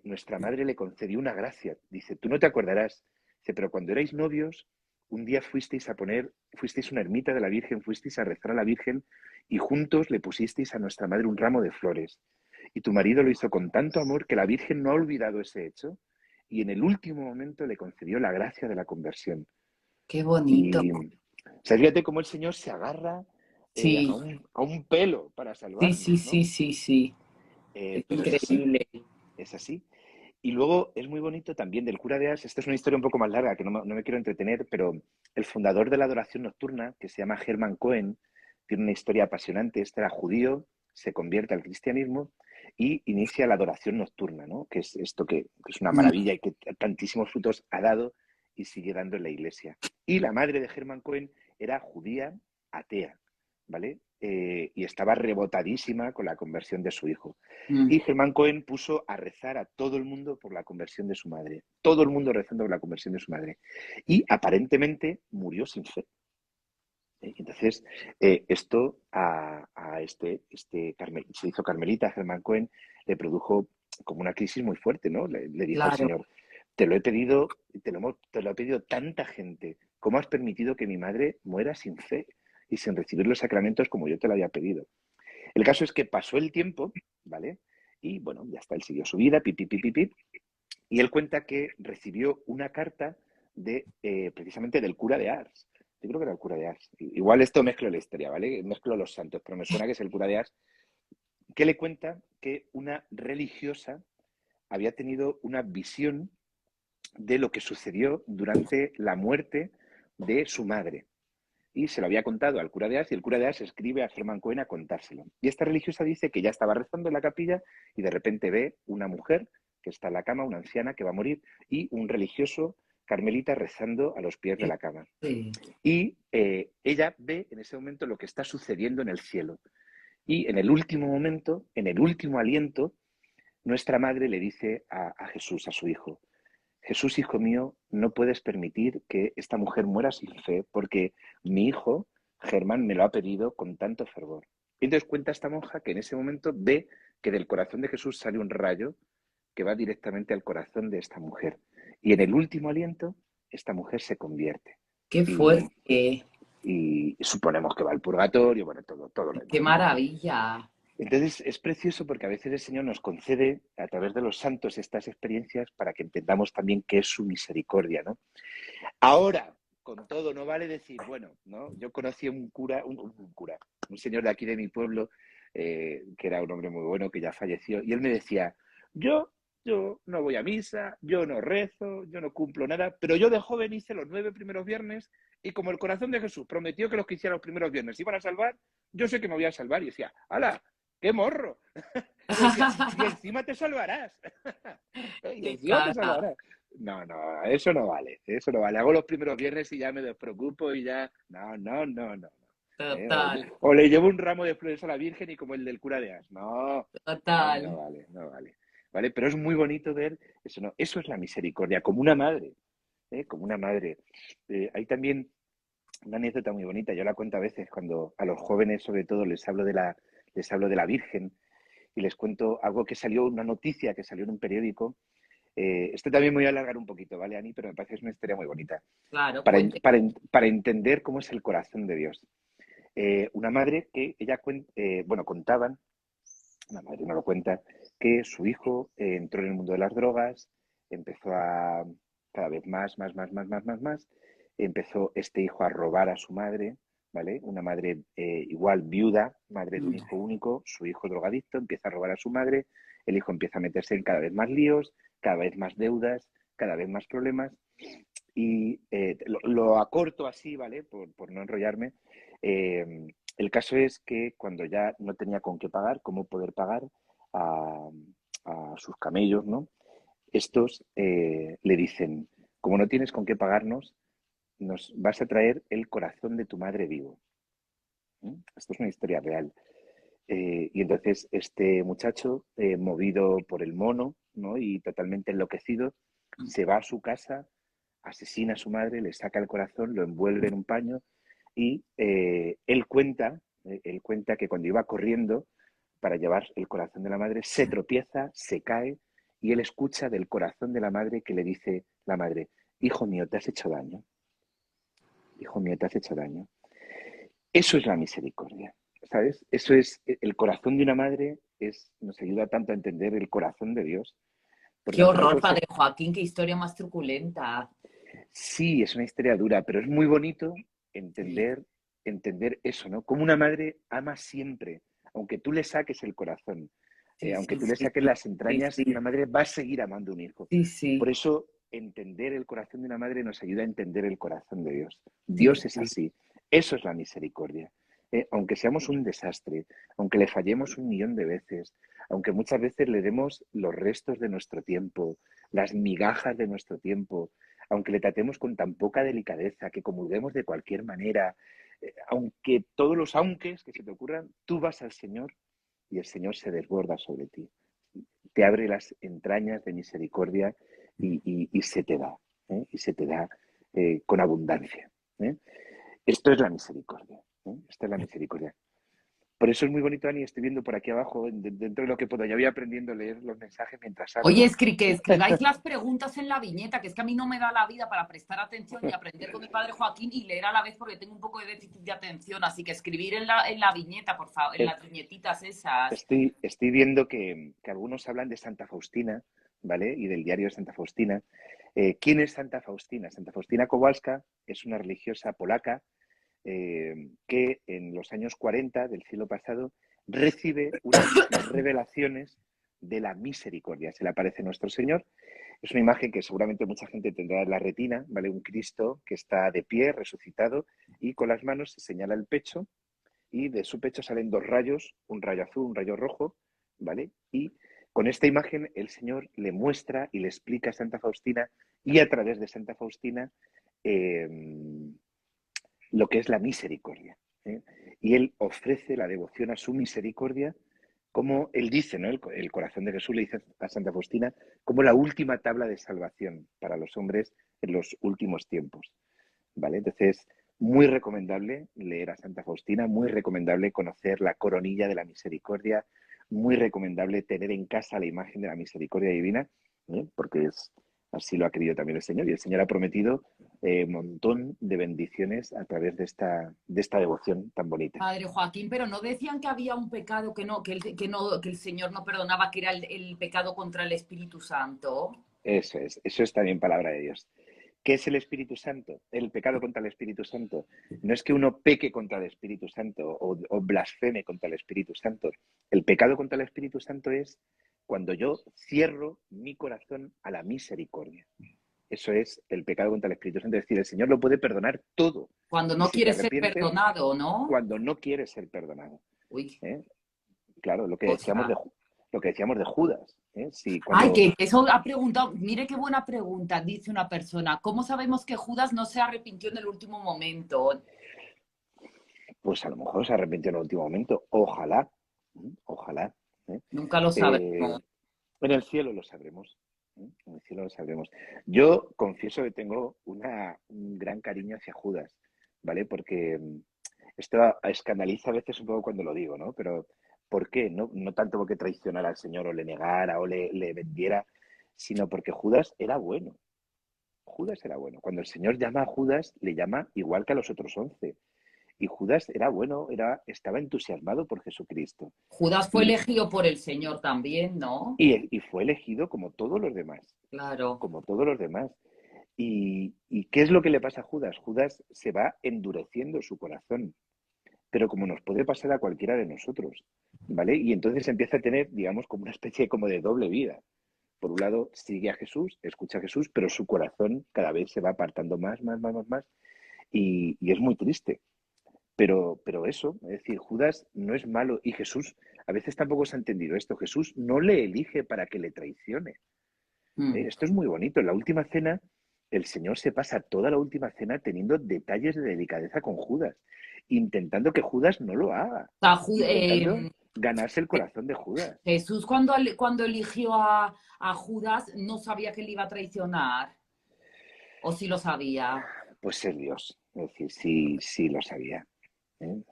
nuestra madre le concedió una gracia. Dice, tú no te acordarás, dice, pero cuando erais novios, un día fuisteis una ermita de la Virgen, fuisteis a rezar a la Virgen y juntos le pusisteis a nuestra madre un ramo de flores. Y tu marido lo hizo con tanto amor que la Virgen no ha olvidado ese hecho y en el último momento le concedió la gracia de la conversión. Qué bonito. Y, o sea, fíjate cómo el Señor se agarra Sí, a un pelo para sí, sí, salvarnos, ¿no? sí, sí, sí. Es Pero increíble. es así. Y luego es muy bonito también del cura de Ars, esta es una historia un poco más larga que no me quiero entretener, pero el fundador de la adoración nocturna, que se llama Hermann Cohen, tiene una historia apasionante. Este era judío, se convierte al cristianismo y inicia la adoración nocturna, ¿no? Que es esto que es una Mm, maravilla y que tantísimos frutos ha dado y sigue dando en la iglesia. Y la madre de Hermann Cohen era judía atea, ¿vale? Y estaba rebotadísima con la conversión de su hijo. mm. Y Germán Cohen puso a rezar a todo el mundo por la conversión de su madre. Todo el mundo rezando por la conversión de su madre. Y aparentemente murió sin fe. Entonces, esto a se hizo carmelita, Germán Cohen, le produjo como una crisis muy fuerte, ¿no? Le dijo al Claro, Señor, te lo he pedido, te lo ha pedido tanta gente. ¿Cómo has permitido que mi madre muera sin fe y sin recibir los sacramentos como yo te lo había pedido? El caso es que pasó el tiempo, ¿vale? Y bueno, ya está, él siguió su vida, pip, pip, pip, pip, pip, y él cuenta que recibió una carta de precisamente del cura de Ars. Yo creo que era el cura de Ars. Igual esto mezclo la historia, ¿vale? Mezclo los santos, pero me suena que es el cura de Ars, que le cuenta que una religiosa había tenido una visión de lo que sucedió durante la muerte de su madre. Y se lo había contado al cura de Ars y el cura de Ars escribe a Germán Cohen a contárselo. Y esta religiosa dice que ya estaba rezando en la capilla y de repente ve una mujer que está en la cama, una anciana que va a morir, y un religioso carmelita rezando a los pies de la cama. sí. Y ella ve en ese momento lo que está sucediendo en el cielo. Y en el último momento, en el último aliento, nuestra madre le dice a Jesús, a su hijo, Jesús, hijo mío, no puedes permitir que esta mujer muera sin fe, porque mi hijo, Germán, me lo ha pedido con tanto fervor. Y entonces cuenta esta monja que en ese momento ve que del corazón de Jesús sale un rayo que va directamente al corazón de esta mujer. Y en el último aliento, esta mujer se convierte. Qué Y, fuerte. y suponemos que va al purgatorio, bueno, todo lo Qué demás, ¿no? maravilla. Entonces es precioso porque a veces el Señor nos concede a través de los santos estas experiencias para que entendamos también qué es su misericordia, ¿no? Ahora, con todo, no vale decir, bueno, ¿no? Yo conocí a un señor de aquí de mi pueblo, que era un hombre muy bueno, que ya falleció, y él me decía, yo, yo no voy a misa, yo no rezo, yo no cumplo nada, pero yo de joven hice los 9 primeros viernes y como el corazón de Jesús prometió que los que hicieran los primeros viernes iban a salvar, yo sé que me voy a salvar. Y decía, ¡hala! ¡Qué morro! Y decía, y encima te salvarás. Y Qué encima te cara. salvarás. No, no, eso no vale, eso no vale. Hago los primeros viernes y ya me despreocupo y ya. No, no, no, no. Total, O le llevo un ramo de flores a la Virgen y como el del cura de Ars. No, no, no total. vale, no vale. ¿Vale? Pero es muy bonito ver eso, ¿no? Eso es la misericordia, como una madre, ¿eh? Como una madre. Hay también una anécdota muy bonita. Yo la cuento a veces cuando a los jóvenes, sobre todo, les hablo de la Virgen y les cuento algo que salió, una noticia que salió en un periódico. Esto también me voy a alargar un poquito, ¿vale, Ani? Pero me parece que es una historia muy bonita Claro, cuente. para entender cómo es el corazón de Dios. Una madre que ella bueno, contaban, una madre no lo cuenta, que su hijo entró en el mundo de las drogas, empezó a cada vez más, empezó este hijo a robar a su madre, ¿vale? Una madre igual viuda, madre de un hijo único, su hijo drogadicto, empieza a robar a su madre, el hijo empieza a meterse en cada vez más líos, cada vez más deudas, cada vez más problemas. Y lo acorto así, ¿vale? Por no enrollarme. El caso es que cuando ya no tenía con qué pagar, cómo poder pagar a, a sus camellos, ¿no? Estos le dicen, como no tienes con qué pagarnos, nos vas a traer el corazón de tu madre vivo. ¿Mm? Esto es una historia real. Y entonces este muchacho, movido por el mono, ¿no? Y totalmente enloquecido, se va a su casa, asesina a su madre, le saca el corazón, lo envuelve en un paño y él cuenta que cuando iba corriendo para llevar el corazón de la madre, se tropieza, se cae y él escucha del corazón de la madre que le dice la madre, hijo mío, te has hecho daño, hijo mío, te has hecho daño. Eso es la misericordia, ¿sabes? Eso es el corazón de una madre, nos ayuda tanto a entender el corazón de Dios, porque Qué horror, nosotros padre Joaquín, qué historia más truculenta. sí, es una historia dura, pero es muy bonito Sí, entender eso, ¿no? Como una madre ama siempre, aunque tú le saques el corazón, sí, aunque sí, tú le sí, saques las sí, entrañas, sí, una madre va a seguir amando a un hijo. sí, Por sí, eso, entender el corazón de una madre nos ayuda a entender el corazón de Dios. sí, Dios es sí. así. Eso es la misericordia. Aunque seamos un desastre, aunque le fallemos 1 millón de veces, aunque muchas veces le demos los restos de nuestro tiempo, las migajas de nuestro tiempo, aunque le tratemos con tan poca delicadeza, que comulguemos de cualquier manera, aunque todos los aunques que se te ocurran, tú vas al Señor y el Señor se desborda sobre ti. Te abre las entrañas de misericordia y se te da, ¿eh? Y se te da con abundancia. ¿Eh? Esto es la misericordia. ¿Eh? Esta es la misericordia. Por eso es muy bonito, Ani, estoy viendo por aquí abajo, dentro de lo que puedo, ya voy aprendiendo a leer los mensajes mientras Oye, hablo. que escribáis las preguntas en la viñeta, que es que a mí no me da la vida para prestar atención y aprender con mi padre Joaquín y leer a la vez porque tengo un poco de déficit de atención. Así que escribir en la viñeta, por favor, en Eh, las viñetitas esas. estoy viendo que algunos hablan de Santa Faustina, ¿vale? Y del diario de Santa Faustina. ¿Quién es Santa Faustina? Santa Faustina Kowalska es una religiosa polaca que en los años 40 del siglo pasado recibe unas revelaciones de la misericordia. Se le aparece nuestro Señor. Es una imagen que seguramente mucha gente tendrá en la retina, ¿vale? Un Cristo que está de pie, resucitado, y con las manos se señala el pecho y de su pecho salen 2 rayos, un rayo azul, un rayo rojo, ¿vale? Y con esta imagen el Señor le muestra y le explica a Santa Faustina y a través de Santa Faustina eh, lo que es la misericordia. ¿Eh? Y él ofrece la devoción a su misericordia, como él dice, ¿no? El corazón de Jesús le dice a Santa Faustina, como la última tabla de salvación para los hombres en los últimos tiempos. ¿Vale? Entonces, muy recomendable leer a Santa Faustina, muy recomendable conocer la coronilla de la misericordia, muy recomendable tener en casa la imagen de la misericordia divina, porque así lo ha querido también el Señor y el Señor ha prometido un montón de bendiciones a través de esta devoción tan bonita. Padre Joaquín, pero no decían que había un pecado que el Señor no perdonaba, que era el pecado contra el Espíritu Santo. Eso es también palabra de Dios. ¿Qué es el Espíritu Santo? El pecado contra el Espíritu Santo. No es que uno peque contra el Espíritu Santo o blasfeme contra el Espíritu Santo. El pecado contra el Espíritu Santo es cuando yo cierro mi corazón a la misericordia. Eso es el pecado contra el Espíritu Santo. Es decir, el Señor lo puede perdonar todo. Cuando Y no si te quiere ser arrepientes, perdonado, ¿no? cuando no quieres ser perdonado. Uy, ¿Eh? Claro, cosa. lo que decíamos de Judas. ¿Eh? Si Ay, cuando, que eso ha preguntado, mire qué buena pregunta, dice una persona. ¿Cómo sabemos que Judas no se arrepintió en el último momento? pues a lo mejor se arrepintió en el último momento. Ojalá. Ojalá. ¿Eh? Nunca lo Eh, sabremos. En el cielo lo sabremos. ¿Eh? En el cielo lo sabremos. Yo confieso que tengo un gran cariño hacia Judas, ¿vale? Porque esto escandaliza a veces un poco cuando lo digo, ¿no? Pero ¿por qué? No, no tanto porque traicionara al Señor o le negara o le vendiera, sino porque Judas era bueno. Judas era bueno. Cuando el Señor llama a Judas, le llama igual que a los otros 11. Y Judas era bueno, estaba entusiasmado por Jesucristo. Judas fue Y, elegido por el Señor también, ¿no? y fue elegido como todos los demás, Claro. como todos los demás. ¿Y qué es lo que le pasa a Judas? Judas se va endureciendo su corazón, pero como nos puede pasar a cualquiera de nosotros, ¿vale? Y entonces empieza a tener, digamos, como una especie como de doble vida. Por un lado, sigue a Jesús, escucha a Jesús, pero su corazón cada vez se va apartando más, más, más, más, más, y es muy triste. Pero eso, es decir, Judas no es malo y Jesús, a veces tampoco se ha entendido esto, Jesús no le elige para que le traicione. Mm. Esto es muy bonito. En la última cena, el Señor se pasa toda la última cena teniendo detalles de delicadeza con Judas, intentando que Judas no lo haga, O sea, intentando ganarse el corazón de Judas. Jesús cuando eligió a Judas no sabía que le iba a traicionar, o sí lo sabía. Pues es Dios, es decir, sí, sí lo sabía,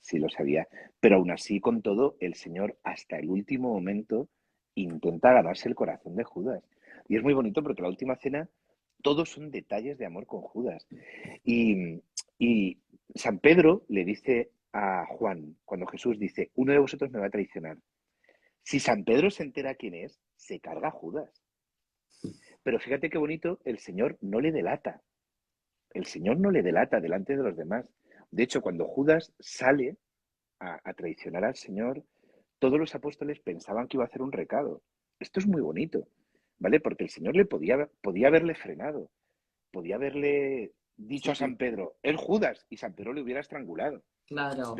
sí lo sabía. Pero aún así, con todo, el Señor hasta el último momento intenta ganarse el corazón de Judas. Y es muy bonito porque la última cena, todos son detalles de amor con Judas. Y, y San Pedro le dice a Juan, cuando Jesús dice, uno de vosotros me va a traicionar. Si San Pedro se entera quién es, se carga a Judas. Pero fíjate qué bonito, el Señor no le delata. El Señor no le delata delante de los demás. De hecho, cuando Judas sale a traicionar al Señor, todos los apóstoles pensaban que iba a hacer un recado. Esto es muy bonito, ¿vale? Porque el Señor le podía haberle frenado, podía haberle dicho a Sí, San Pedro, es Judas, y San Pedro le hubiera estrangulado, claro.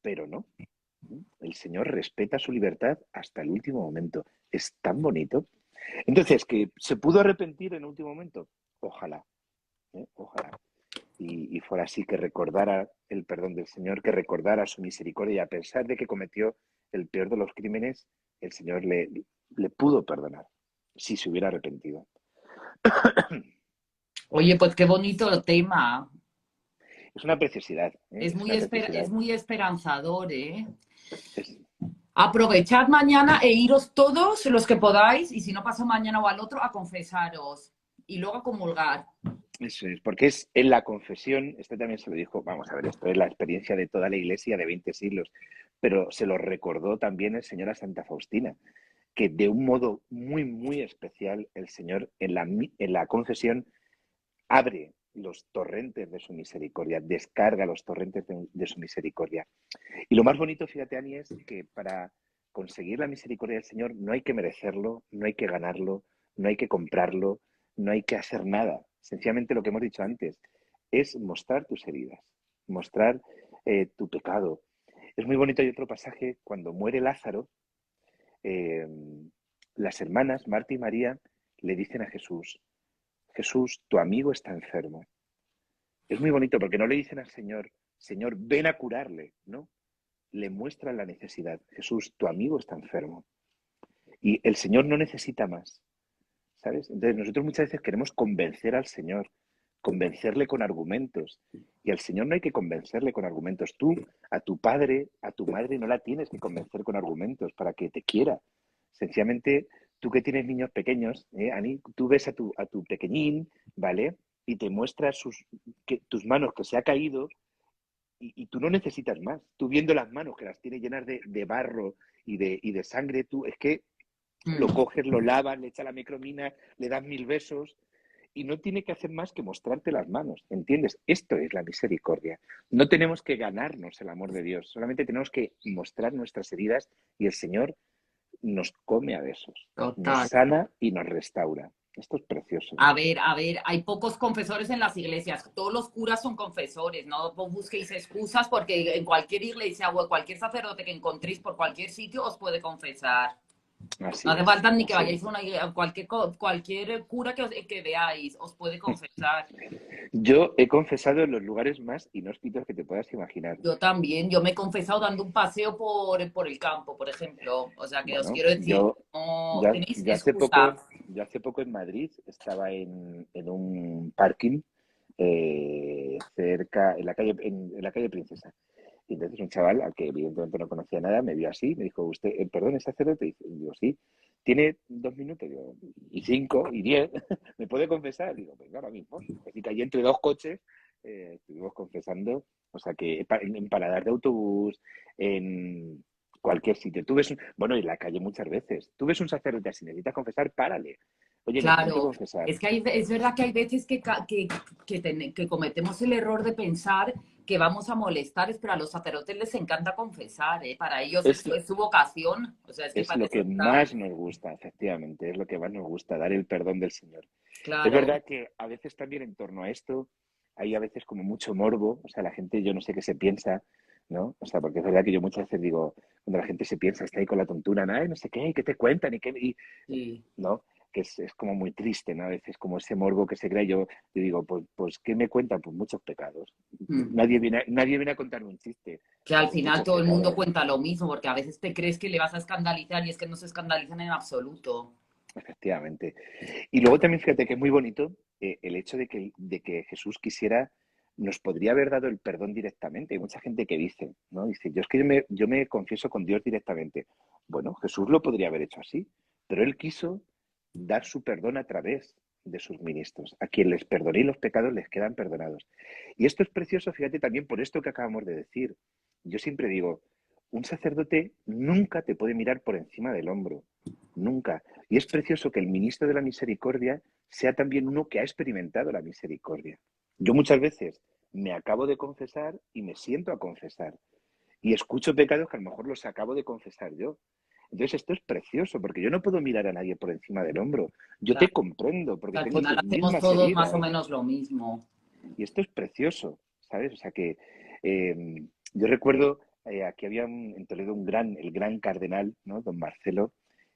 pero no. El Señor respeta su libertad hasta el último momento. Es tan bonito. Entonces, ¿que se pudo arrepentir en el último momento? Ojalá, ojalá. Y fuera así, que recordara el perdón del Señor, que recordara su misericordia, y a pesar de que cometió el peor de los crímenes, el Señor le pudo perdonar, si se hubiera arrepentido. Oye, pues qué bonito tema. Es una preciosidad, ¿eh? Es una Es preciosidad. muy esperanzador, ¿eh? Es, Aprovechad mañana e iros todos los que podáis, y si no paso mañana o al otro, a confesaros y luego a comulgar. Eso es, porque es en la confesión, esto también se lo dijo, vamos a ver, esto es la experiencia de toda la Iglesia de 20 siglos, pero se lo recordó también el Señor a Santa Faustina, que de un modo muy, muy especial el Señor en la confesión abre los torrentes de su misericordia, descarga los torrentes de su misericordia. Y lo más bonito, fíjate, Ani, es que para conseguir la misericordia del Señor no hay que merecerlo, no hay que ganarlo, no hay que comprarlo, no hay que hacer nada. Sencillamente lo que hemos dicho antes es mostrar tus heridas, mostrar tu pecado. Es muy bonito, hay otro pasaje, cuando muere Lázaro, eh, las hermanas, Marta y María, le dicen a Jesús, Jesús, tu amigo está enfermo. Es muy bonito porque no le dicen al Señor, Señor, ven a curarle, ¿no? Le muestran la necesidad. Jesús, tu amigo está enfermo. Y el Señor no necesita más, ¿sabes? Entonces nosotros muchas veces queremos convencer al Señor, convencerle con argumentos. Y al Señor no hay que convencerle con argumentos. Tú, a tu padre, a tu madre, no la tienes que convencer con argumentos para que te quiera. Sencillamente, tú que tienes niños pequeños, Ani, tú ves a tu pequeñín, ¿vale? Y te muestra tus manos que se ha caído y tú no necesitas más. Tú viendo las manos que las tiene llenas de barro y de sangre, tú es que lo Mm. coges, lo lavas, le echas la micromina, le das 1000 besos y no tiene que hacer más que mostrarte las manos, ¿entiendes? Esto es la misericordia. No tenemos que ganarnos el amor de Dios, solamente tenemos que mostrar nuestras heridas y el Señor nos come a besos, nos Total. sana y nos restaura. Esto es precioso. A ver, hay pocos confesores en las iglesias. Todos los curas son confesores. No busquéis excusas porque en cualquier iglesia o en cualquier sacerdote que encontréis por cualquier sitio os puede confesar. No Así hace es, falta ni que así vayáis es. a una iglesia, cualquier cura que veáis os puede confesar. Yo he confesado en los lugares más inhóspitos que te puedas imaginar. Yo también, yo me he confesado dando un paseo por el campo, por ejemplo. O sea que os Bueno, quiero decir, no tenéis yo excusa. hace poco en Madrid estaba en un parking, cerca, en la calle Princesa. Y entonces un chaval, al que evidentemente no conocía nada, me vio así, me dijo, usted, perdón, ¿es sacerdote? Y digo, sí. ¿Tiene 2 minutos? Digo, y 5, y 10, ¿me puede confesar? Digo, pues ahora mismo. Así que allí entre dos coches estuvimos confesando, o sea que en paradas de autobús, en cualquier sitio. Bueno, en la calle muchas veces. Tú ves un sacerdote así, necesitas confesar, párale. Oye, necesito Claro, confesar. es que es verdad que hay veces que cometemos el error de pensar que vamos a molestar, pero a los sacerdotes les encanta confesar, ¿eh? Para ellos Es, es su vocación, o sea, es que es para lo eso que están, más nos gusta, efectivamente, es lo que más nos gusta, dar el perdón del Señor. Es claro. verdad que a veces también en torno a esto hay a veces como mucho morbo, o sea, la gente yo no sé qué se piensa, ¿no? O sea, porque es verdad que yo muchas veces digo, cuando la gente se piensa, está ahí con la tontura, ¿no? Ay, no sé qué, ¿y qué te cuentan? Sí. ¿No? Que es como muy triste, ¿no? A veces como ese morbo que se crea, yo digo, pues, ¿qué me cuentan? Pues muchos pecados. Mm. Nadie viene a contarme un chiste, Que al pues final muchos todo el mundo pecados. cuenta lo mismo, porque a veces te crees que le vas a escandalizar y es que no se escandalizan en absoluto. Efectivamente. Y luego también fíjate que es muy bonito el hecho de que Jesús quisiera, nos podría haber dado el perdón directamente. Hay mucha gente que dice, ¿no? Dice, yo es que yo me confieso con Dios directamente. Bueno, Jesús lo podría haber hecho así, pero él quiso dar su perdón a través de sus ministros. A quien les perdoné los pecados les quedan perdonados. Y esto es precioso, fíjate, también por esto que acabamos de decir. Yo siempre digo, un sacerdote nunca te puede mirar por encima del hombro. Nunca. Y es precioso que el ministro de la misericordia sea también uno que ha experimentado la misericordia. Yo muchas veces me acabo de confesar y me siento a confesar. Y escucho pecados que a lo mejor los acabo de confesar yo. Entonces esto es precioso, porque yo no puedo mirar a nadie por encima del hombro. Yo Claro, te comprendo, que porque al tengo final tus hacemos mismas todos más o heridas. menos lo mismo. Y esto es precioso, ¿sabes? O sea que yo recuerdo, aquí había en Toledo el gran cardenal, ¿no? Don Marcelo,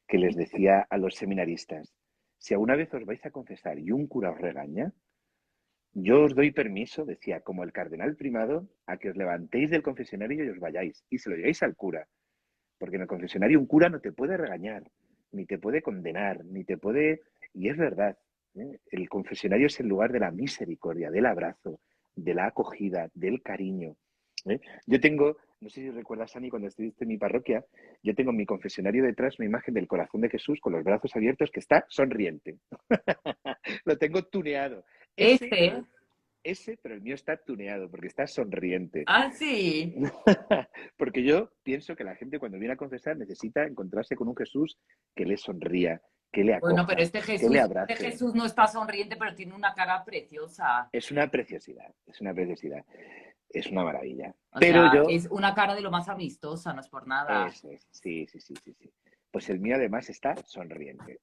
que les decía a los seminaristas, si alguna vez os vais a confesar y un cura os regaña, yo os doy permiso, decía, como el cardenal primado, a que os levantéis del confesionario y os vayáis y se lo lleváis al cura, porque en el confesionario un cura no te puede regañar, ni te puede condenar, ni te puede... Y es verdad, ¿eh? El confesionario es el lugar de la misericordia, del abrazo, de la acogida, del cariño. ¿Eh? Yo tengo, no sé si recuerdas, Ani, cuando estuviste en mi parroquia, yo tengo en mi confesionario detrás una imagen del corazón de Jesús con los brazos abiertos que está sonriente. Lo tengo tuneado. Ese, Este, pero, pero el mío está tuneado porque está sonriente. ah, sí. Porque yo pienso que la gente cuando viene a confesar necesita encontrarse con un Jesús que le sonría, que le Bueno, pero acoja, que le Este abrace. Jesús no está sonriente, pero tiene una cara preciosa. Es una preciosidad, es una preciosidad, es una maravilla. O Pero sea, yo, es una cara de lo más amistosa, no es por nada. eso es, sí, sí, sí, sí, sí. Pues el mío además está sonriente.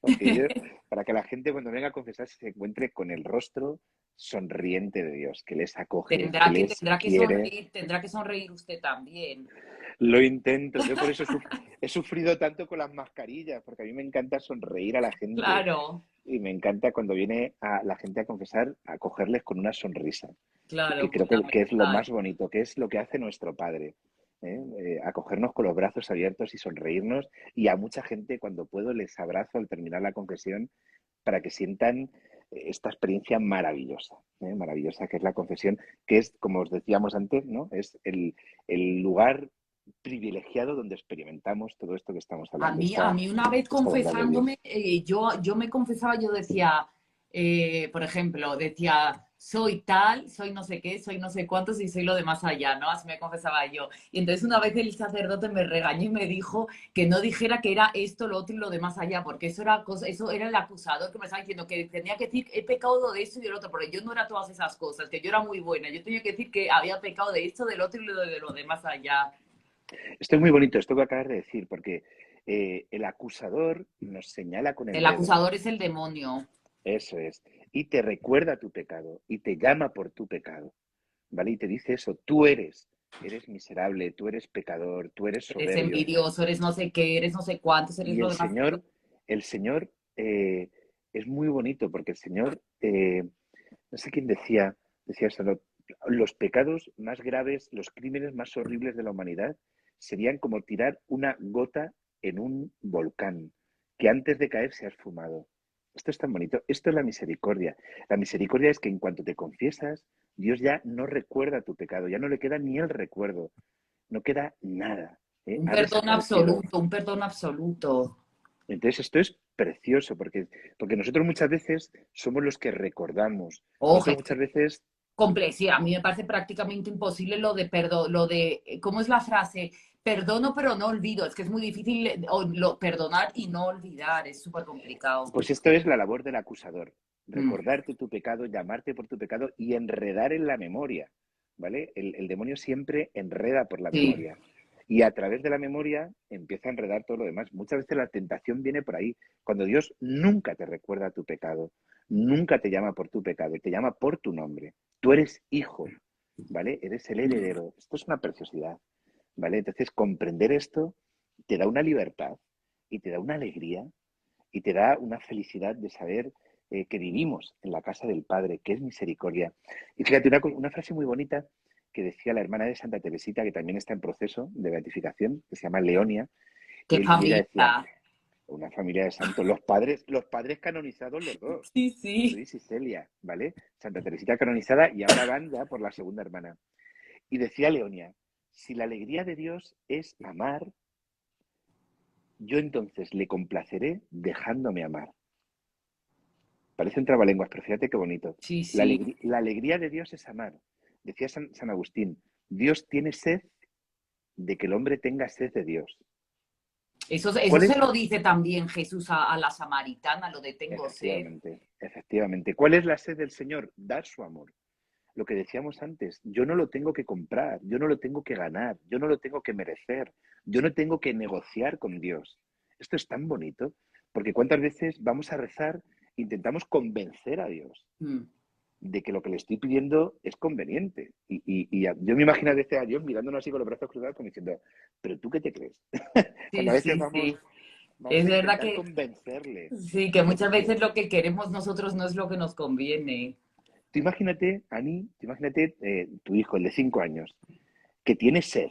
Porque yo, para que la gente cuando venga a confesar se encuentre con el rostro sonriente de Dios, que les acoge, que les quiere. Tendrá que sonreír usted también. Lo intento, yo por eso he sufrido tanto con las mascarillas, porque a mí me encanta sonreír a la gente Claro, y me encanta cuando viene a la gente a confesar, a cogerles con una sonrisa, que claro, creo que es lo fundamental. más bonito, que es lo que hace nuestro Padre, ¿eh? Acogernos con los brazos abiertos y sonreírnos, y a mucha gente cuando puedo les abrazo al terminar la confesión para que sientan esta experiencia maravillosa, maravillosa que es la confesión, que es, como os decíamos antes, ¿no? Es el lugar privilegiado donde experimentamos todo esto que estamos hablando, A mí una vez esta bondad de confesándome, Dios. yo me confesaba, yo decía, por ejemplo, decía, soy tal, soy no sé qué, soy no sé cuántos y soy lo de más allá, ¿no? Así me confesaba yo. Y entonces una vez el sacerdote me regañó y me dijo que no dijera que era esto, lo otro y lo de más allá, porque eso era, eso era el acusador que me estaba diciendo que tenía que decir, he pecado de esto y del otro, porque yo no era todas esas cosas, que yo era muy buena, yo tenía que decir que había pecado de esto, del otro y de lo de más allá. Esto es muy bonito, esto que acabas de decir, porque el acusador nos señala con el El dedo, acusador es el demonio. eso es, y te recuerda tu pecado, y te llama por tu pecado, ¿vale? Y te dice eso, eres miserable, tú eres pecador, tú eres Eres soberbio. envidioso, eres no sé qué, eres no sé cuántos, eres Y lo el demás. Señor, el Señor es muy bonito porque el Señor, no sé quién decía eso, los pecados más graves, los crímenes más horribles de la humanidad serían como tirar una gota en un volcán que antes de caer se ha esfumado. Esto es tan bonito. Esto es la misericordia. La misericordia es que en cuanto te confiesas, Dios ya no recuerda tu pecado, ya no le queda ni el recuerdo, no queda nada, ¿eh? Un Ha perdón desaparecido. absoluto, un perdón absoluto. Entonces esto es precioso porque nosotros muchas veces somos los que recordamos. Ojo, Nosotros muchas veces, sí, a mí me parece prácticamente imposible lo de perdón, ¿cómo es la frase? Perdono pero no olvido. Es que es muy difícil perdonar y no olvidar, es súper complicado. pues esto es la labor del acusador. Mm, Recordarte tu pecado, llamarte por tu pecado y enredar en la memoria, ¿vale? El demonio siempre enreda por la sí, memoria. Y a través de la memoria empieza a enredar todo lo demás. Muchas veces la tentación viene por ahí, cuando Dios nunca te recuerda tu pecado, nunca te llama por tu pecado, te llama por tu nombre. Tú eres hijo, ¿vale? Eres el heredero. Esto es una preciosidad, ¿vale? Entonces, comprender esto te da una libertad y te da una alegría y te da una felicidad de saber que vivimos en la casa del Padre, que es misericordia. Y fíjate, una frase muy bonita que decía la hermana de Santa Teresita, que también está en proceso de beatificación, que se llama Leonia, qué y ella decía, familia. una familia de santos, los padres canonizados los dos, Sí, sí. Luis y Celia, ¿vale? Santa Teresita canonizada y ahora van ya por la segunda hermana. Y decía Leonia, si la alegría de Dios es amar, yo entonces le complaceré dejándome amar. Parece un trabalenguas, pero fíjate qué bonito. Sí, sí. La alegría de Dios es amar. Decía San Agustín, Dios tiene sed de que el hombre tenga sed de Dios. Eso ¿Cuál se es? lo dice también Jesús a la samaritana, lo de tengo sed. Efectivamente, efectivamente. ¿Cuál es la sed del Señor? Dar su amor. Lo que decíamos antes, yo no lo tengo que comprar, yo no lo tengo que ganar, yo no lo tengo que merecer, yo no tengo que negociar con Dios. Esto es tan bonito, porque cuántas veces vamos a rezar, intentamos convencer a Dios Mm. de que lo que le estoy pidiendo es conveniente. Yo me imagino a veces a Dios mirándonos así con los brazos cruzados como diciendo, pero ¿tú qué te crees? Sí, Cuando a veces sí, sí. vamos Es a verdad intentar que convencerle. sí, que Porque muchas es que veces lo que queremos nosotros no es lo que nos conviene. tú imagínate, Ani, tú imagínate tu hijo, el de 5 años, que tiene sed.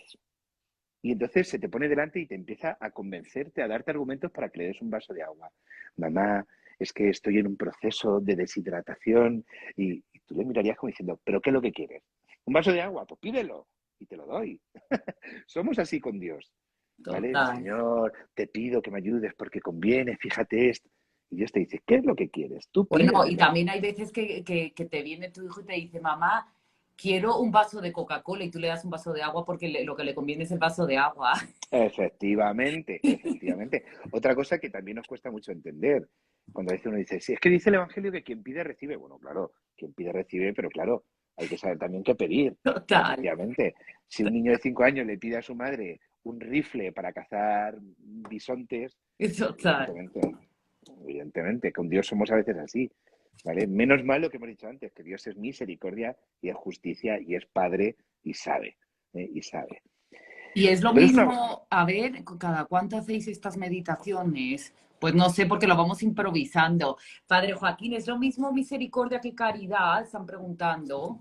Y entonces se te pone delante y te empieza a convencerte, a darte argumentos para que le des un vaso de agua. Mamá, es que estoy en un proceso de deshidratación y tú le mirarías como diciendo, ¿pero qué es lo que quieres? ¿Un vaso de agua? Pues pídelo y te lo doy. Somos así con Dios, ¿vale? Total. Señor, te pido que me ayudes porque conviene, fíjate esto. Y Dios te dice, ¿qué es lo que quieres? Tú Bueno, y pídemelo. también hay veces que te viene tu hijo y te dice, mamá, quiero un vaso de Coca-Cola y tú le das un vaso de agua porque lo que le conviene es el vaso de agua. Efectivamente, efectivamente. Otra cosa que también nos cuesta mucho entender, cuando a veces uno dice, sí, es que dice el Evangelio que quien pide recibe. Bueno, claro, quien pide recibe, pero claro, hay que saber también qué pedir. Total, Efectivamente, si un niño de 5 años le pide a su madre un rifle para cazar bisontes, pues total. evidentemente, con Dios somos a veces así, ¿vale? Menos mal lo que hemos dicho antes, que Dios es misericordia y es justicia y es Padre y sabe, ¿eh? Y sabe. Y es lo Entonces, mismo, a ver, ¿cada cuánto hacéis estas meditaciones? Pues no sé, porque lo vamos improvisando. Padre Joaquín, ¿es lo mismo misericordia que caridad? Están preguntando.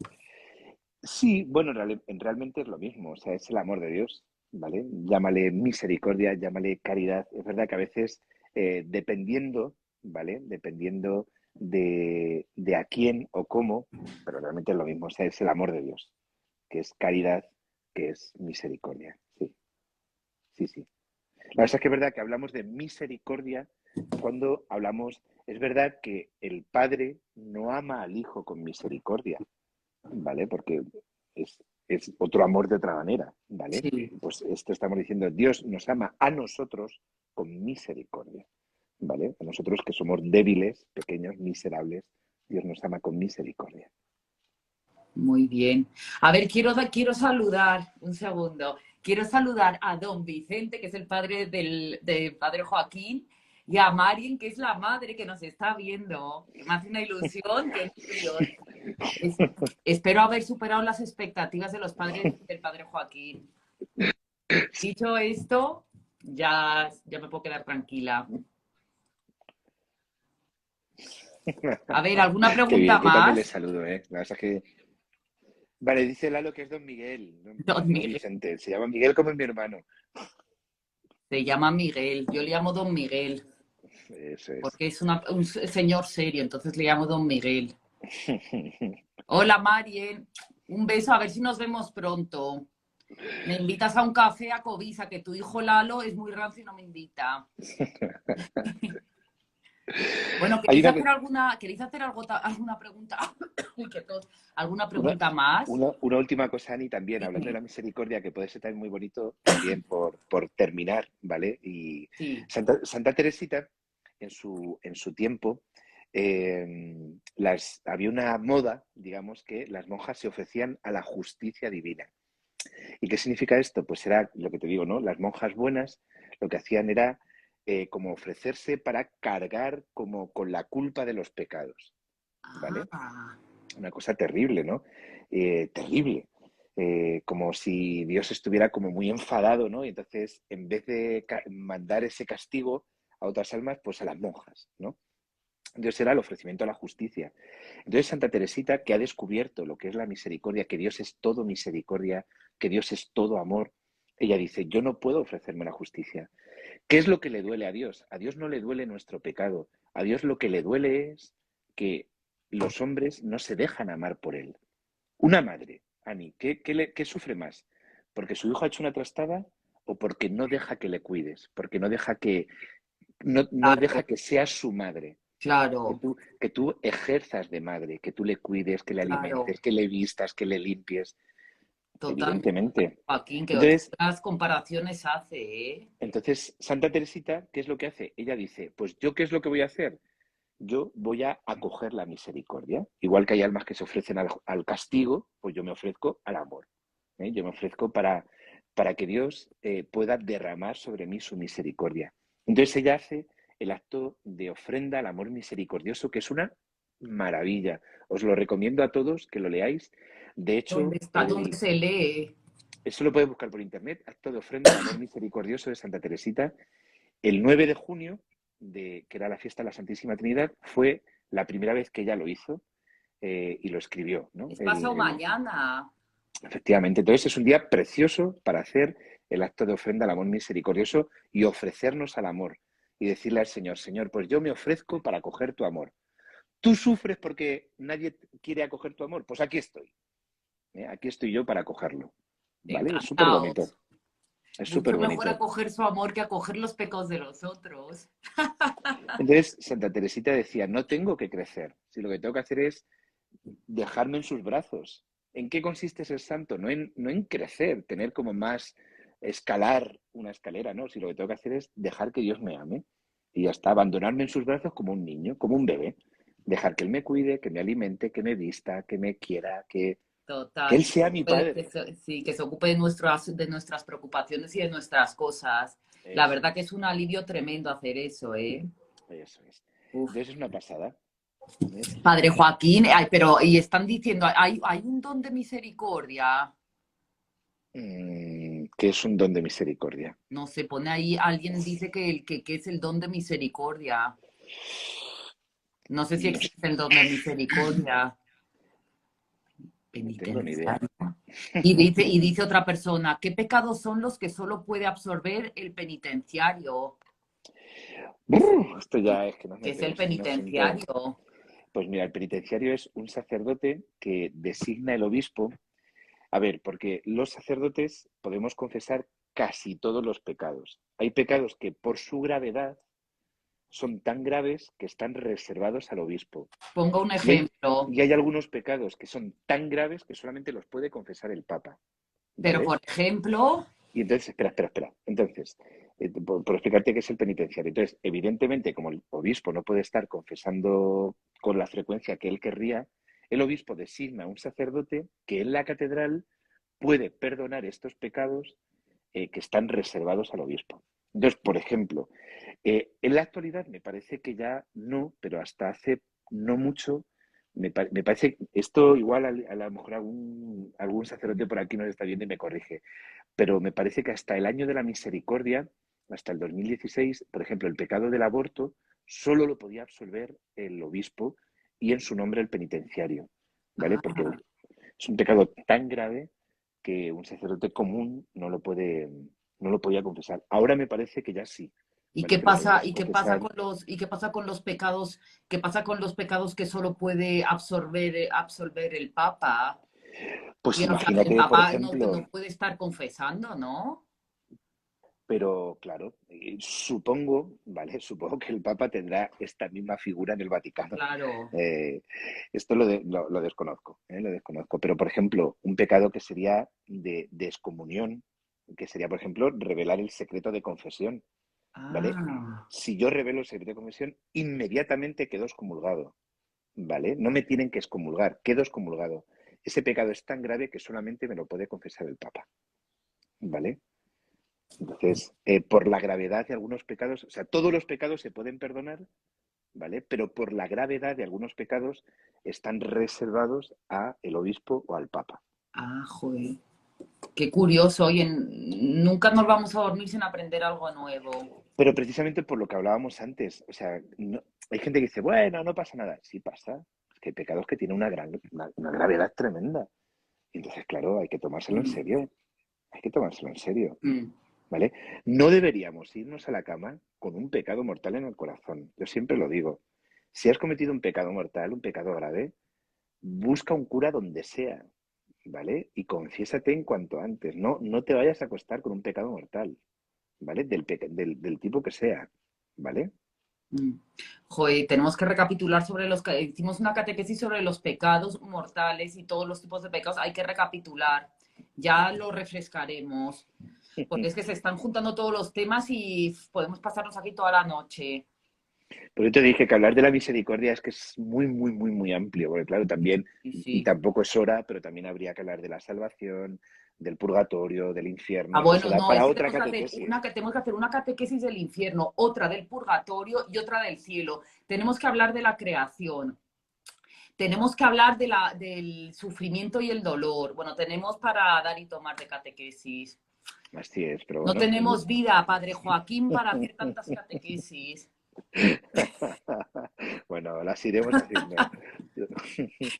sí, bueno, realmente es lo mismo, o sea, es el amor de Dios, ¿vale? Llámale misericordia, llámale caridad. Es verdad que a veces, dependiendo, ¿vale? Dependiendo de a quién o cómo, pero realmente es lo mismo, o sea, es el amor de Dios, que es caridad, que es misericordia. Sí, sí, sí. La verdad es que es verdad que hablamos de misericordia cuando hablamos, es verdad que el Padre no ama al Hijo con misericordia, ¿vale? Porque es otro amor de otra manera, ¿vale? Sí. Pues esto estamos diciendo, Dios nos ama a nosotros con misericordia, ¿vale? A nosotros que somos débiles, pequeños, miserables, Dios nos ama con misericordia. Muy bien. A ver, quiero saludar, un segundo, quiero saludar a don Vicente, que es el padre del padre Joaquín, y a Marien, que es la madre que nos está viendo. Me hace una ilusión, qué nervios. Es- Espero haber superado las expectativas de los padres del padre Joaquín. Dicho esto, ya me puedo quedar tranquila. A ver, ¿alguna Qué pregunta bien, yo también les más? saludo, ¿eh? La verdad es que... Vale, dice Lalo que es Don Miguel, Don no Miguel. Vicente, se llama Miguel como mi hermano. Se llama Miguel, yo le llamo don Miguel. Eso es. porque es un señor serio, entonces le llamo Don Miguel. Hola, Marien. Un beso, a ver si nos vemos pronto. Me invitas a un café a Covisa, que tu hijo Lalo es muy rancio y no me invita. Bueno, Hay ¿queréis hacer alguna pregunta? Uy, qué tos. ¿Alguna una, pregunta más? una última cosa, Ani, también, hablando de Dime. la misericordia, que puede ser también muy bonito, también por terminar, ¿vale? Y Sí. Santa Teresita, en su tiempo, había una moda, digamos, que las monjas se ofrecían a la justicia divina. ¿Y qué significa esto? Pues era lo que te digo, ¿no? Las monjas buenas lo que hacían era como ofrecerse para cargar como con la culpa de los pecados, ¿vale? Ah, Una cosa terrible, ¿no? Terrible. Como si Dios estuviera como muy enfadado, ¿no? Y entonces, en vez de mandar ese castigo a otras almas, pues a las monjas, ¿no? Dios era el ofrecimiento a la justicia. Entonces Santa Teresita, que ha descubierto lo que es la misericordia, que Dios es todo misericordia, que Dios es todo amor, ella dice, yo no puedo ofrecerme la justicia. ¿Qué es lo que le duele a Dios? A Dios no le duele nuestro pecado. A Dios lo que le duele es que los hombres no se dejan amar por Él. Una madre, Ani, ¿qué sufre más? ¿Porque su hijo ha hecho una trastada o porque no deja que le cuides? Porque no deja claro, que seas su madre. Que claro, tú, que tú ejerzas de madre, que tú le cuides, que le claro. alimentes, que le vistas, que le limpies, Totalmente, evidentemente. Joaquín, que Entonces, otras comparaciones hace, ¿eh? entonces, Santa Teresita, ¿qué es lo que hace? Ella dice, pues yo, ¿qué es lo que voy a hacer? Yo voy a acoger la misericordia. Igual que hay almas que se ofrecen al castigo, pues yo me ofrezco al amor. ¿Eh? Yo me ofrezco para que Dios pueda derramar sobre mí su misericordia. Entonces ella hace el acto de ofrenda al amor misericordioso, que es una maravilla. Os lo recomiendo a todos que lo leáis. De ¿Dónde hecho, está? ¿Dónde se lee? eso lo puedes buscar por internet, acto de ofrenda al amor misericordioso de Santa Teresita. El 9 de junio, que era la fiesta de la Santísima Trinidad, fue la primera vez que ella lo hizo y lo escribió, ¿no? Es pasado mañana. Efectivamente, entonces es un día precioso para hacer el acto de ofrenda al amor misericordioso y ofrecernos al amor y decirle al Señor, Señor, pues yo me ofrezco para acoger tu amor. ¿Tú sufres porque nadie quiere acoger tu amor? Pues aquí estoy. Aquí estoy yo para acogerlo. ¿Vale? Es súper bonito. Encantados. Es súper Mucho mejor bonito. acoger su amor que acoger los pecados de los otros. Entonces, Santa Teresita decía, no tengo que crecer. Si lo que tengo que hacer es dejarme en sus brazos. ¿En qué consiste ser santo? No en crecer, tener como más, escalar una escalera, no. Si lo que tengo que hacer es dejar que Dios me ame y ya está, abandonarme en sus brazos como un niño, como un bebé. Dejar que Él me cuide, que me alimente, que me vista, que me quiera, que Total, Él sea mi padre. sí, que se ocupe de nuestras preocupaciones y de nuestras cosas. La Eso verdad que es, es un alivio tremendo hacer eso, ¿eh? eso es. Uf. Entonces es una pasada. ¿Ves? Padre Joaquín, ay, pero, y están diciendo, hay un don de misericordia. Que es un don de misericordia. No se pone ahí, alguien dice que es el don de misericordia. No sé si No sé, existe el don de misericordia no tengo ni idea. penitenciaria. Y dice otra persona, ¿qué pecados son los que solo puede absorber el penitenciario? Esto ya es que nos ¿Qué es el metemos en un asunto. penitenciario? Pues mira, el penitenciario es un sacerdote que designa el obispo. A ver, porque los sacerdotes podemos confesar casi todos los pecados. Hay pecados que por su gravedad son tan graves que están reservados al obispo. Pongo un Y hay, ejemplo, y hay algunos pecados que son tan graves que solamente los puede confesar el Papa. pero ¿Vale? por ejemplo, Y entonces, espera. Entonces, por explicarte qué es el penitenciario. Entonces, evidentemente, como el obispo no puede estar confesando con la frecuencia que él querría, el obispo designa a un sacerdote que en la catedral puede perdonar estos pecados que están reservados al obispo. Entonces, por ejemplo, en la actualidad me parece que ya no, pero hasta hace no mucho, me parece, esto igual a lo mejor algún sacerdote por aquí nos está viendo y me corrige, pero me parece que hasta el año de la misericordia, hasta el 2016, por ejemplo, el pecado del aborto solo lo podía absolver el obispo y en su nombre el penitenciario, ¿vale? Porque ah, es un pecado tan grave que un sacerdote común no lo podía confesar. Ahora me parece que ya sí, ¿Y ¿vale? qué Pero si pasa, ellos confesan, y qué pasa con los pecados, qué pasa con los pecados que solo puede absorber el Papa? pues Y o sea, el imagínate, por Papa no, ejemplo, no puede estar confesando, ¿no? pero claro, supongo, ¿vale? Supongo que el Papa tendrá esta misma figura en el Vaticano. Claro. Eh, esto lo desconozco, ¿eh? Lo desconozco. Pero, por ejemplo, un pecado que sería de excomunión, que sería, por ejemplo, revelar el secreto de confesión, ¿vale? Ah, Si yo revelo el secreto de confesión, inmediatamente quedo excomulgado, ¿vale? No me tienen que excomulgar, quedo excomulgado. Ese pecado es tan grave que solamente me lo puede confesar el Papa, ¿vale? Entonces, por la gravedad de algunos pecados, o sea, todos los pecados se pueden perdonar, ¿vale? Pero por la gravedad de algunos pecados están reservados a el obispo o al papa. joder. Qué curioso. Oye, nunca nos vamos a dormir sin aprender algo nuevo. Pero precisamente por lo que hablábamos antes, o sea, hay gente que dice, bueno, no pasa nada. Sí pasa, es que hay pecados que tienen una gravedad tremenda. Y entonces, claro, hay que tomárselo en Mm, serio, hay que tomárselo en serio, mm. ¿vale? No deberíamos irnos a la cama con un pecado mortal en el corazón. Yo siempre lo digo. Si has cometido un pecado mortal, un pecado grave, busca un cura donde sea, ¿vale? Y confiésate en cuanto antes. No te vayas a acostar con un pecado mortal, ¿vale? Del tipo que sea, ¿vale? Mm. Joder, tenemos que recapitular sobre hicimos una catequesis sobre los pecados mortales y todos los tipos de pecados. Hay que recapitular. Ya lo refrescaremos, porque es que se están juntando todos los temas y podemos pasarnos aquí toda la noche. Por eso te dije que hablar de la misericordia es que es muy, muy, muy, muy amplio, porque claro, también, Sí, y sí. tampoco es hora, pero también habría que hablar de la salvación, del purgatorio, del infierno, Ah, y eso bueno, da no, para es que otra catequesis. tenemos que hacer una catequesis del infierno, otra del purgatorio y otra del cielo. Tenemos que hablar de la creación. Tenemos que hablar del sufrimiento y el dolor. Bueno, tenemos para dar y tomar de catequesis. Así es, pero No bueno. tenemos vida, Padre Joaquín, para hacer tantas catequesis. Bueno, las iremos haciendo.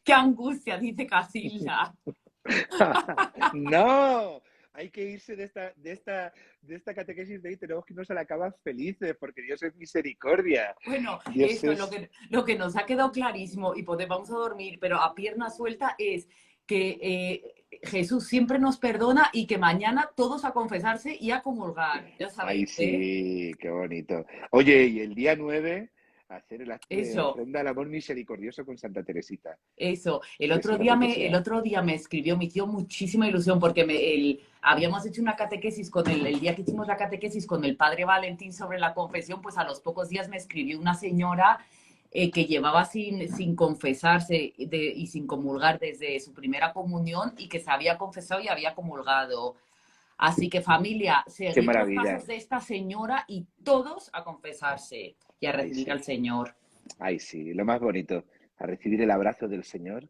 ¡Qué angustia! Dice Casilda. No, hay que irse de esta catequesis de ahí, tenemos que irnos a la cama felices, porque Dios es misericordia. Bueno, Dios eso, es, lo que nos ha quedado clarísimo y podemos dormir, pero a pierna suelta, es que Jesús siempre nos perdona y que mañana todos a confesarse y a comulgar. Ya ay sabéis, ¿eh? sí, qué bonito. Oye, y el día 9 hacer el acto de Eso. ofrenda al amor misericordioso con Santa Teresita, Eso, que eso no porque el sea. otro día me escribió, me hizo muchísima ilusión porque habíamos hecho una catequesis el día que hicimos la catequesis con el padre Valentín sobre la confesión, pues a los pocos días me escribió una señora que llevaba sin confesarse y sin comulgar desde su primera comunión y que se había confesado y había comulgado. Así que familia, Qué seguid los maravilla. pasos de esta señora y todos a confesarse y a Ay recibir sí, al Señor. ay sí, lo más bonito, a recibir el abrazo del Señor,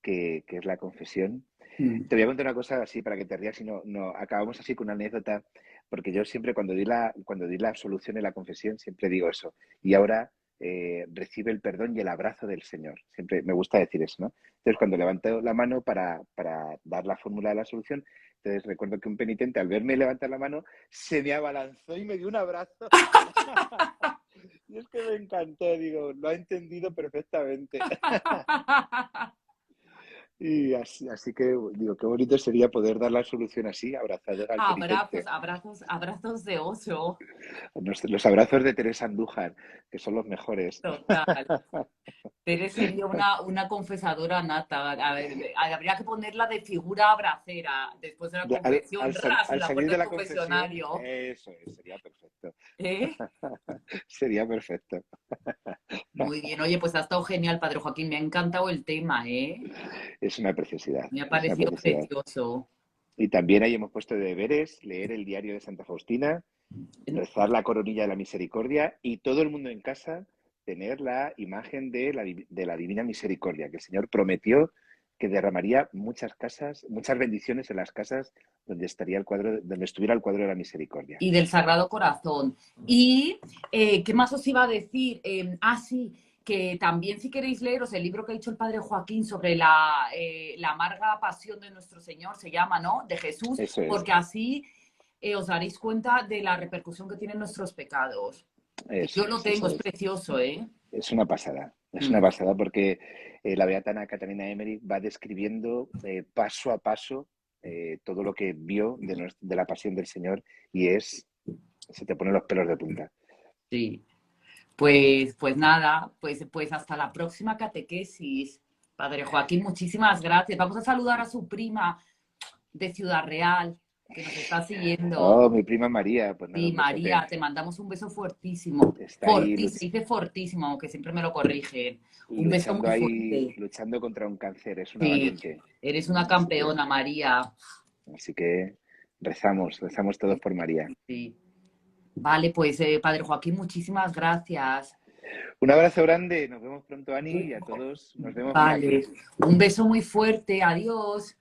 que es la confesión. Mm. Te voy a contar una cosa así para que te rías y no acabamos así con una anécdota, porque yo siempre cuando di la absolución en la confesión siempre digo eso. Y ahora recibe el perdón y el abrazo del Señor. Siempre me gusta decir eso, ¿no? Entonces cuando levanto la mano para dar la fórmula de la absolución, entonces recuerdo que un penitente al verme levantar la mano se me abalanzó y me dio un abrazo. Y es que me encantó, digo, lo ha entendido perfectamente. Y así que digo, qué bonito sería poder dar la solución así, abrazado al Abrazos, penitente. abrazos, abrazos de oso. Los abrazos de Teresa Andújar, que son los mejores. Total. Tere sería una confesadora nata. A ver, habría que ponerla de figura abracera después de la De- al, confesión, al sal- ras en al la salir puerta de del la confesión, confesionario. eso es, sería perfecto. ¿Eh? Sería perfecto. Muy bien. Oye, pues ha estado genial, Padre Joaquín. Me ha encantado el tema, ¿eh? Es una preciosidad, Me ha es una parecido preciosidad. precioso. Y también ahí hemos puesto de deberes leer el diario de Santa Faustina, rezar la coronilla de la misericordia y todo el mundo en casa tener la imagen de la Divina Misericordia, que el Señor prometió que derramaría muchas bendiciones en las casas donde estuviera el cuadro de la misericordia. Y del Sagrado Corazón. Y, ¿qué más os iba a decir? Sí, que también si queréis leeros el libro que ha dicho el Padre Joaquín sobre la amarga pasión de nuestro Señor, se llama, ¿no? De Jesús, Eso es. porque así os daréis cuenta de la repercusión que tienen nuestros pecados. Yo lo tengo, es precioso, ¿eh? Es una pasada porque la beata Ana Catalina Emmerich va describiendo paso a paso todo lo que vio de la pasión del Señor y se te ponen los pelos de punta. Sí. Pues nada, pues hasta la próxima catequesis. Padre Joaquín, muchísimas gracias. Vamos a saludar a su prima de Ciudad Real, que nos está siguiendo. Oh, mi prima María. Pues nada, Sí, un besote. María, te mandamos un beso fortísimo. Está ahí Se dice fortísimo, aunque siempre me lo corrigen. Un beso muy fuerte. luchando contra un cáncer. Es una Sí, valiente. eres una campeona, María. Así que rezamos todos por María. Sí. Vale, pues Padre Joaquín, muchísimas gracias. Un abrazo grande, nos vemos pronto, Ani, y a todos nos vemos por aquí. Vale, un beso muy fuerte, adiós.